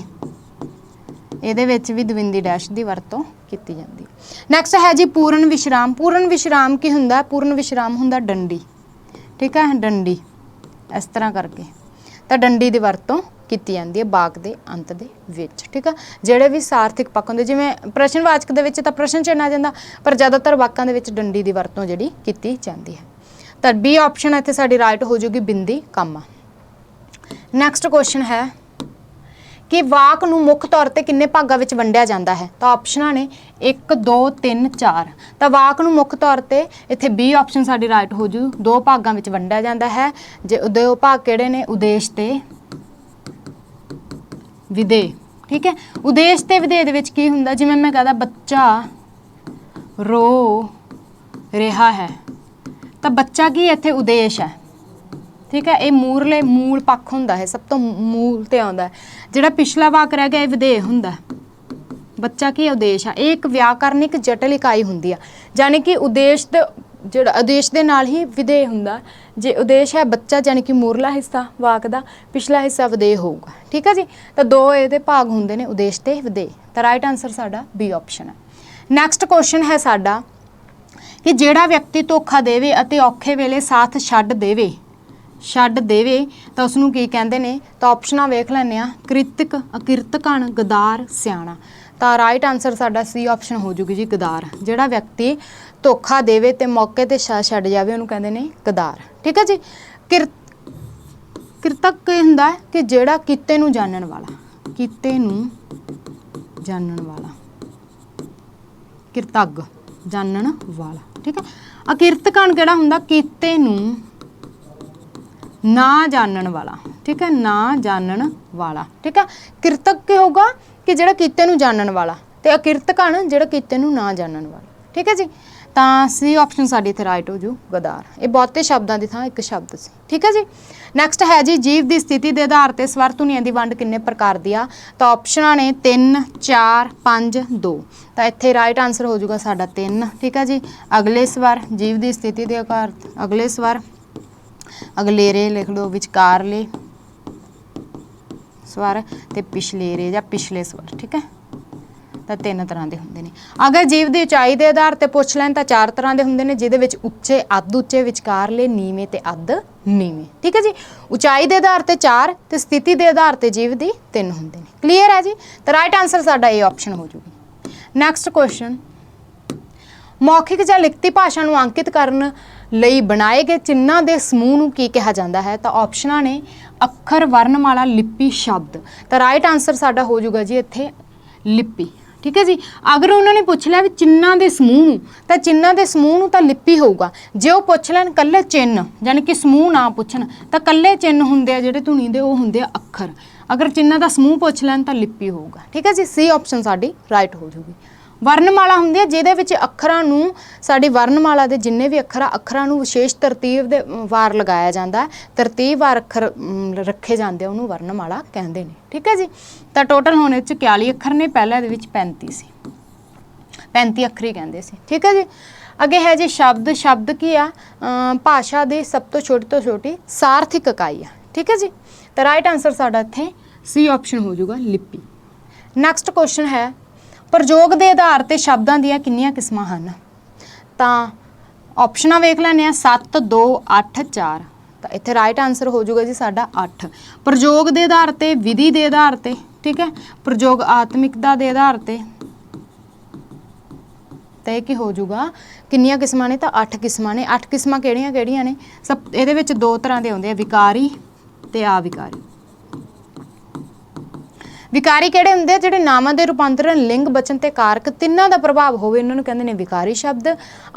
ਇਹਦੇ ਵਿੱਚ ਵੀ ਦਵਿੰਦੀ ਡੈਸ਼ ਦੀ ਵਰਤੋਂ ਕੀਤੀ ਜਾਂਦੀ ਹੈ। ਨੈਕਸਟ ਹੈ ਜੀ ਪੂਰਨ ਵਿਸ਼ਰਾਮ। ਪੂਰਨ ਵਿਸ਼ਰਾਮ ਕੀ ਹੁੰਦਾ? ਪੂਰਨ ਵਿਸ਼ਰਾਮ ਹੁੰਦਾ ਡੰਡੀ। ਠੀਕ ਹੈ, ਡੰਡੀ ਇਸ ਤਰ੍ਹਾਂ ਕਰਕੇ ਤਾਂ ਡੰਡੀ ਦੀ ਵਰਤੋਂ ਕੀਤੀ ਜਾਂਦੀ ਹੈ ਵਾਕ ਦੇ ਅੰਤ ਦੇ ਵਿੱਚ। ਠੀਕ ਹੈ, ਜਿਹੜੇ ਵੀ ਸਾਰਥਿਕ ਪੱਖ ਹੁੰਦੇ, ਜਿਵੇਂ ਪ੍ਰਸ਼ਨਵਾਚਕ ਦੇ ਵਿੱਚ ਤਾਂ ਪ੍ਰਸ਼ਨ ਚਿੰਨ੍ਹ ਆ ਜਾਂਦਾ, ਪਰ ਜ਼ਿਆਦਾਤਰ ਵਾਕਾਂ ਦੇ ਵਿੱਚ ਡੰਡੀ ਦੀ ਵਰਤੋਂ ਜਿਹੜੀ ਕੀਤੀ ਜਾਂਦੀ ਹੈ। ਤਾਂ ਬੀ ਆਪਸ਼ਨ ਇੱਥੇ ਸਾਡੀ ਰਾਈਟ ਹੋ ਜਾਊਗੀ, ਬਿੰਦੀ ਕਾਮਾ। ਨੈਕਸਟ ਕੁਐਸਚਨ ਹੈ कि वाक नूं मुख तौर पर किन्ने भागों में वंडिया जाता है? तो ऑप्शन ने 1 2 3 4। तो वाक नूं मुख तौर पर इत्थे बी ऑप्शन साडी राइट हो जू, 2 भागों में वंडिया जाता है। जे 2 भाग किहड़े ने? उदेश ते विधेय। ठीक है, उदेश ते विधेय दे विच की हुंदा? जिवें मैं कहदा बच्चा रो रहा है, तो बच्चा की इत्थे उदेश है। ठीक है, ये मूरले मूल पक्ष हुंदा है, सब तो मूल ते आउंदा है। जिहड़ा पिछला वाक रह गया ये विधेय हुंदा। बच्चा की उदेश है, ये एक व्याकरणिक जटिल इकाई हुंदी है, यानी कि उदेश दे जिहड़ा उदेश दे नाल ही विधेय हुंदा। जे उदेश है बच्चा यानी कि मूरला हिस्सा वाक दा, पिछला हिस्सा विधेय होऊगा। ठीक है जी, तो 2 इहदे भाग हुंदे ने, उदेश ते विधेय। तो राइट आंसर साडा बी ऑप्शन है। नैक्सट क्वेश्चन है साडा कि जिहड़ा व्यक्ति धोखा देवे अते औखे वेले साथ छड्ड देवे तो उसनूं की कहंदे ने? तो ऑप्शनां वेख लैंदे आ, कृतक, अकिरतकण, गदार, सियाणा। तो राइट आंसर साडा सी ऑप्शन हो जूगी जी, गदार। जिहड़ा व्यक्ति धोखा देवे ते मौके ते छड्ड जावे उहनूं कहंदे ने गदार। ठीक है जी। किरतक की हुंदा है कि जिहड़ा किते नूं जानण वाला, किते नूं जानण वाला, किरतग जानण वाला। ठीक है, अकिरतकण किहड़ा हुंदा? किते नूं ना जानन वाला। ठीक है, ना जानन वाला। ठीक है, किरतक की होगा कि जिहड़ा किते नूं जानन वाला, ते अकिरतकण जिहड़ा किते नूं ना जानन वाला। ठीक है जी, तो सी ऑप्शन साडी इत्थे राइट हो जू, गदार। ये बहुते शब्दां दी थां एक शब्द सी। ठीक है जी। नैक्सट है जी जीव की स्थिति के आधार पर स्वर धुनियां की वंड किन्ने प्रकार दी आ? तो ऑप्शन ने 3 4 5 2। तो इत्थे राइट आंसर हो जूगा साडा 3। ठीक है जी, अगले स्वर जीव की स्थिति के आधार, अगले स्वर अगलेरे लिख लो, विचकारले स्वर ते पिछलेरे या पिछले स्वर। ठीक है, तो 3 तरह के होंगे ने। अगर जीव की उचाई के आधार पर पुछ लैन तो 4 तरह के होंगे ने, जिहदे विच उच्चे, अध उच्चे, विचकारले, नीवें ते अध नीवें। ठीक है जी, उचाई के आधार पर 4 ते स्थिति के आधार पर जीव की 3 होंगे ने। क्लीयर है जी। तो राइट आंसर साडा ए ऑप्शन हो जूगी। नैक्सट क्वेश्चन, मौखिक या लिखती भाषा नूं अंकित करन ਲਈ ਬਣਾਏ ਗਏ चिन्हां ਦੇ ਸਮੂਹ ਨੂੰ ਕੀ ਕਿਹਾ ਜਾਂਦਾ ਹੈ? ਤਾਂ ਆਪਸ਼ਨਾਂ ਨੇ ਅੱਖਰ, ਵਰਨਮਾਲਾ, ਲਿਪੀ, ਸ਼ਬਦ। ਤਾਂ ਰਾਈਟ ਆਨਸਰ ਸਾਡਾ ਹੋ ਜਾਊਗਾ ਜੀ ਇੱਥੇ ਲਿਪੀ। ਠੀਕ ਹੈ ਜੀ, ਅਗਰ ਉਹਨਾਂ ਨੇ ਪੁੱਛ ਲਿਆ ਵੀ ਚਿੰਨ੍ਹਾਂ ਦੇ ਸਮੂਹ ਨੂੰ, ਤਾਂ ਚਿੰਨ੍ਹਾਂ ਦੇ ਸਮੂਹ ਨੂੰ ਤਾਂ ਲਿਪੀ ਹੋਊਗਾ। ਜੇ ਉਹ ਪੁੱਛ ਲੈਣ ਕੱਲੇ ਚਿੰਨ੍ਹ, ਯਾਨੀ ਕਿ ਸਮੂਹ ਨਾ ਪੁੱਛਣ, ਤਾਂ ਕੱਲੇ ਚਿੰਨ੍ਹ ਹੁੰਦੇ ਆ ਜਿਹੜੇ ਧੁਨੀ ਦੇ, ਉਹ ਹੁੰਦੇ ਆ ਅੱਖਰ। ਅਗਰ ਚਿੰਨ੍ਹਾਂ ਦਾ ਸਮੂਹ ਪੁੱਛ ਲੈਣ ਤਾਂ ਲਿਪੀ ਹੋਊਗਾ। ਠੀਕ ਹੈ ਜੀ, ਸੀ ਆਪਸ਼ਨ ਸਾਡੀ ਰਾਈਟ ਹੋ ਜਾਊਗੀ। ਵਰਨਮਾਲਾ ਹੁੰਦੀ ਹੈ ਜਿਹਦੇ ਵਿੱਚ ਅੱਖਰਾਂ ਨੂੰ, ਸਾਡੀ ਵਰਨਮਾਲਾ ਦੇ ਜਿੰਨੇ ਵੀ ਅੱਖਰਾਂ ਨੂੰ ਵਿਸ਼ੇਸ਼ ਤਰਤੀਬ ਦੇ ਵਾਰ ਲਗਾਇਆ ਜਾਂਦਾ, ਤਰਤੀਬਵਾਰ ਅੱਖਰ ਰੱਖੇ ਜਾਂਦੇ, ਉਹਨੂੰ ਵਰਨਮਾਲਾ ਕਹਿੰਦੇ ਨੇ। ਠੀਕ ਹੈ ਜੀ, ਤਾਂ ਟੋਟਲ ਹੁਣ ਇਹ 'ਚ 41 ਅੱਖਰ ਨੇ, ਪਹਿਲਾਂ ਇਹਦੇ ਵਿੱਚ 35 ਸੀ, 35 ਅੱਖਰ ਹੀ ਕਹਿੰਦੇ ਸੀ। ਠੀਕ ਹੈ ਜੀ, ਅੱਗੇ ਹੈ ਜੀ ਸ਼ਬਦ। ਸ਼ਬਦ ਕੀ ਆ? ਭਾਸ਼ਾ ਦੀ ਸਭ ਤੋਂ ਛੋਟੀ ਸਾਰਥਿਕ ਇਕਾਈ ਆ। ਠੀਕ ਹੈ ਜੀ, ਤਾਂ ਰਾਈਟ ਆਨਸਰ ਸਾਡਾ ਇੱਥੇ ਸੀ ਆਪਸ਼ਨ ਹੋ ਜਾਊਗਾ, ਲਿਪੀ। ਨੈਕਸਟ ਕੁਐਸਚਨ ਹੈ ਪ੍ਰਯੋਗ ਦੇ ਆਧਾਰ ਤੇ ਸ਼ਬਦਾਂ ਦੀਆਂ ਕਿੰਨੀਆਂ ਕਿਸਮਾਂ ਹਨ? ਤਾਂ ਆਪਸ਼ਨਾਂ ਵੇਖ ਲੈਂਦੇ ਆ, 7 2 8 4। ਤਾਂ ਇੱਥੇ ਰਾਈਟ ਆਨਸਰ ਹੋ ਜਾਊਗਾ ਜੀ ਸਾਡਾ 8। ਪ੍ਰਯੋਗ ਦੇ ਆਧਾਰ ਤੇ, ਵਿਧੀ ਦੇ ਆਧਾਰ ਤੇ, ਠੀਕ ਹੈ, ਪ੍ਰਯੋਗ ਆਤਮਿਕਤਾ ਦੇ ਆਧਾਰ ਤੇ, ਤਾਂ ਇਹ ਕੀ ਹੋ ਜਾਊਗਾ? ਕਿੰਨੀਆਂ ਕਿਸਮਾਂ ਨੇ? ਤਾਂ 8 ਕਿਸਮਾਂ ਨੇ। 8 ਕਿਸਮਾਂ ਕਿਹੜੀਆਂ ਨੇ? ਸਭ ਇਹਦੇ ਵਿੱਚ 2 ਤਰ੍ਹਾਂ ਦੇ ਆਉਂਦੇ ਆ, ਵਿਕਾਰੀ ਤੇ ਅਵਿਕਾਰੀ। ਵਿਕਾਰੀ ਕਿਹੜੇ ਹੁੰਦੇ ਆ? ਜਿਹੜੇ ਨਾਵਾਂ ਦੇ ਰੂਪਾਂਤਰਨ, ਲਿੰਗ, ਬਚਨ ਤੇ ਕਾਰਕ ਤਿੰਨਾਂ ਦਾ ਪ੍ਰਭਾਵ ਹੋਵੇ, ਉਹਨਾਂ ਨੂੰ ਕਹਿੰਦੇ ਨੇ ਵਿਕਾਰੀ ਸ਼ਬਦ।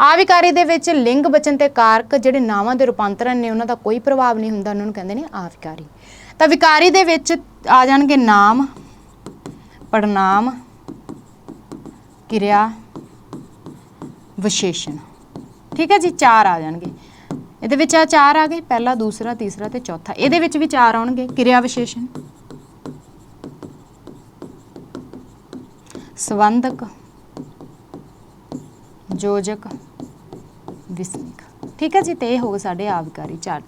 ਅਵਿਕਾਰੀ ਦੇ ਵਿੱਚ ਲਿੰਗ, ਬਚਨ ਤੇ ਕਾਰਕ ਜਿਹੜੇ ਨਾਵਾਂ ਦੇ ਰੂਪਾਂਤਰਨ ਨੇ, ਉਹਨਾਂ ਦਾ ਕੋਈ ਪ੍ਰਭਾਵ ਨਹੀਂ ਹੁੰਦਾ, ਉਹਨਾਂ ਨੂੰ ਕਹਿੰਦੇ ਨੇ ਅਵਿਕਾਰੀ। ਤਾਂ ਵਿਕਾਰੀ ਦੇ ਵਿੱਚ ਆ ਜਾਣਗੇ ਨਾਮ, ਪੜਨਾਮ, ਕਿਰਿਆ ਵਿਸ਼ੇਸ਼ਣ। ਠੀਕ ਹੈ ਜੀ, 4 ਆ ਜਾਣਗੇ ਇਹਦੇ ਵਿੱਚ। ਆ 4 ਆ ਗਏ, ਪਹਿਲਾ, ਦੂਸਰਾ, ਤੀਸਰਾ ਤੇ ਚੌਥਾ। ਇਹਦੇ ਵਿੱਚ ਵੀ 4 ਆਉਣਗੇ, ਕਿਰਿਆ ਵਿਸ਼ੇਸ਼ਣ, ਸੰਬੰਧਕ, ਯੋਜਕ, ਵਿਸਮਿਕ। ਠੀਕ ਹੈ ਜੀ, ਤੇ ਇਹ ਹੋ ਗਏ ਸਾਡੇ ਆਵਿਕਾਰੀ 4।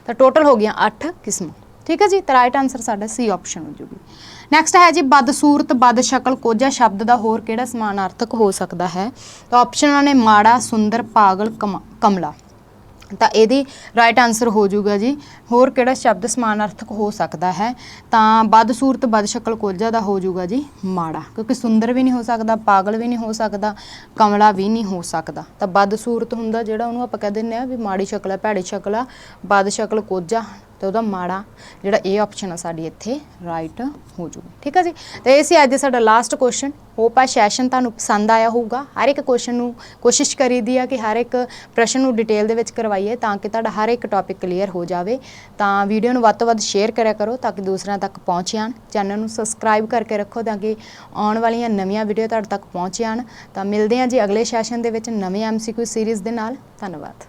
ਤਾਂ ਟੋਟਲ ਹੋ ਗਈਆਂ 8 ਕਿਸਮਾਂ। ਠੀਕ ਹੈ ਜੀ, ਤਾਂ ਰਾਈਟ ਆਨਸਰ ਸਾਡਾ ਸੀ ਆਪਸ਼ਨ ਹੋ ਜੂਗੀ। ਨੈਕਸਟ ਹੈ ਜੀ ਬਦਸੂਰਤ, ਬਦਸ਼ਕਲ, ਕੋਝਾ ਸ਼ਬਦ ਦਾ ਹੋਰ ਕਿਹੜਾ ਸਮਾਨਾਰਥਕ ਹੋ ਸਕਦਾ ਹੈ? ਤਾਂ ਆਪਸ਼ਨਾਂ ਨੇ ਮਾੜਾ, ਸੁੰਦਰ, ਪਾਗਲ, ਕਮਲਾ। ਤਾਂ ਇਹਦੀ ਰਾਈਟ ਆਨਸਰ ਹੋ ਜਾਊਗਾ ਜੀ, ਹੋਰ ਕਿਹੜਾ ਸ਼ਬਦ ਸਮਾਨਾਰਥਕ ਹੋ ਸਕਦਾ ਹੈ? ਤਾਂ ਬਦਸੂਰਤ, ਬਦਸ਼ਕਲ, ਕੋਝਾ ਦਾ ਹੋ ਜਾਊਗਾ ਜੀ ਮਾੜਾ, ਕਿਉਂਕਿ ਸੁੰਦਰ ਵੀ ਨਹੀਂ ਹੋ ਸਕਦਾ, ਪਾਗਲ ਵੀ ਨਹੀਂ ਹੋ ਸਕਦਾ, ਕਮਲਾ ਵੀ ਨਹੀਂ ਹੋ ਸਕਦਾ। ਤਾਂ ਬਦਸੂਰਤ ਹੁੰਦਾ ਜਿਹੜਾ, ਉਹਨੂੰ ਆਪਾਂ ਕਹਿ ਦਿੰਦੇ ਆ ਵੀ ਮਾੜੀ ਸ਼ਕਲ ਆ, ਭੈੜੀ ਸ਼ਕਲ ਆ। ਬਦਸ਼ਕਲ ਕੋਝਾ ਤੇ ਉਹਦਾ ਮਾੜਾ, ਜਿਹੜਾ ਇਹ ਆਪਸ਼ਨ ਆ ਸਾਡੀ ਇੱਥੇ ਰਾਈਟ ਹੋ ਜੂਗੀ। ਠੀਕ ਹੈ ਜੀ, ਤੇ ਇਹ ਸੀ ਅੱਜ ਸਾਡਾ ਲਾਸਟ ਕੁਐਸਚਨ। ਹੋਪ ਆ ਸੈਸ਼ਨ ਤੁਹਾਨੂੰ ਪਸੰਦ ਆਇਆ ਹੋਊਗਾ। ਹਰ ਇੱਕ ਕੁਐਸਚਨ ਨੂੰ ਕੋਸ਼ਿਸ਼ ਕਰੀਦੀ ਆ ਕਿ ਹਰ ਇੱਕ ਪ੍ਰਸ਼ਨ ਨੂੰ ਡਿਟੇਲ ਦੇ ਵਿੱਚ ਕਰਵਾਈਏ, ਤਾਂ ਕਿ ਤੁਹਾਡਾ ਹਰ ਇੱਕ ਟੌਪਿਕ ਕਲੀਅਰ ਹੋ ਜਾਵੇ। ਤਾਂ ਵੀਡੀਓ ਨੂੰ ਵੱਧ ਤੋਂ ਵੱਧ ਸ਼ੇਅਰ ਕਰਿਆ ਕਰੋ ਤਾਂ ਕਿ ਦੂਸਰਿਆਂ ਤੱਕ ਪਹੁੰਚ ਜਾਣ। ਚੈਨਲ ਨੂੰ ਸਬਸਕ੍ਰਾਈਬ ਕਰਕੇ ਰੱਖੋ ਤਾਂ ਕਿ ਆਉਣ ਵਾਲੀਆਂ ਨਵੀਆਂ ਵੀਡੀਓ ਤੁਹਾਡੇ ਤੱਕ ਪਹੁੰਚ ਜਾਣ। ਤਾਂ ਮਿਲਦੇ ਹਾਂ ਜੀ ਅਗਲੇ ਸੈਸ਼ਨ ਦੇ ਵਿੱਚ ਨਵੇਂ MCQ ਸੀਰੀਜ਼ ਦੇ ਨਾਲ। ਧੰਨਵਾਦ।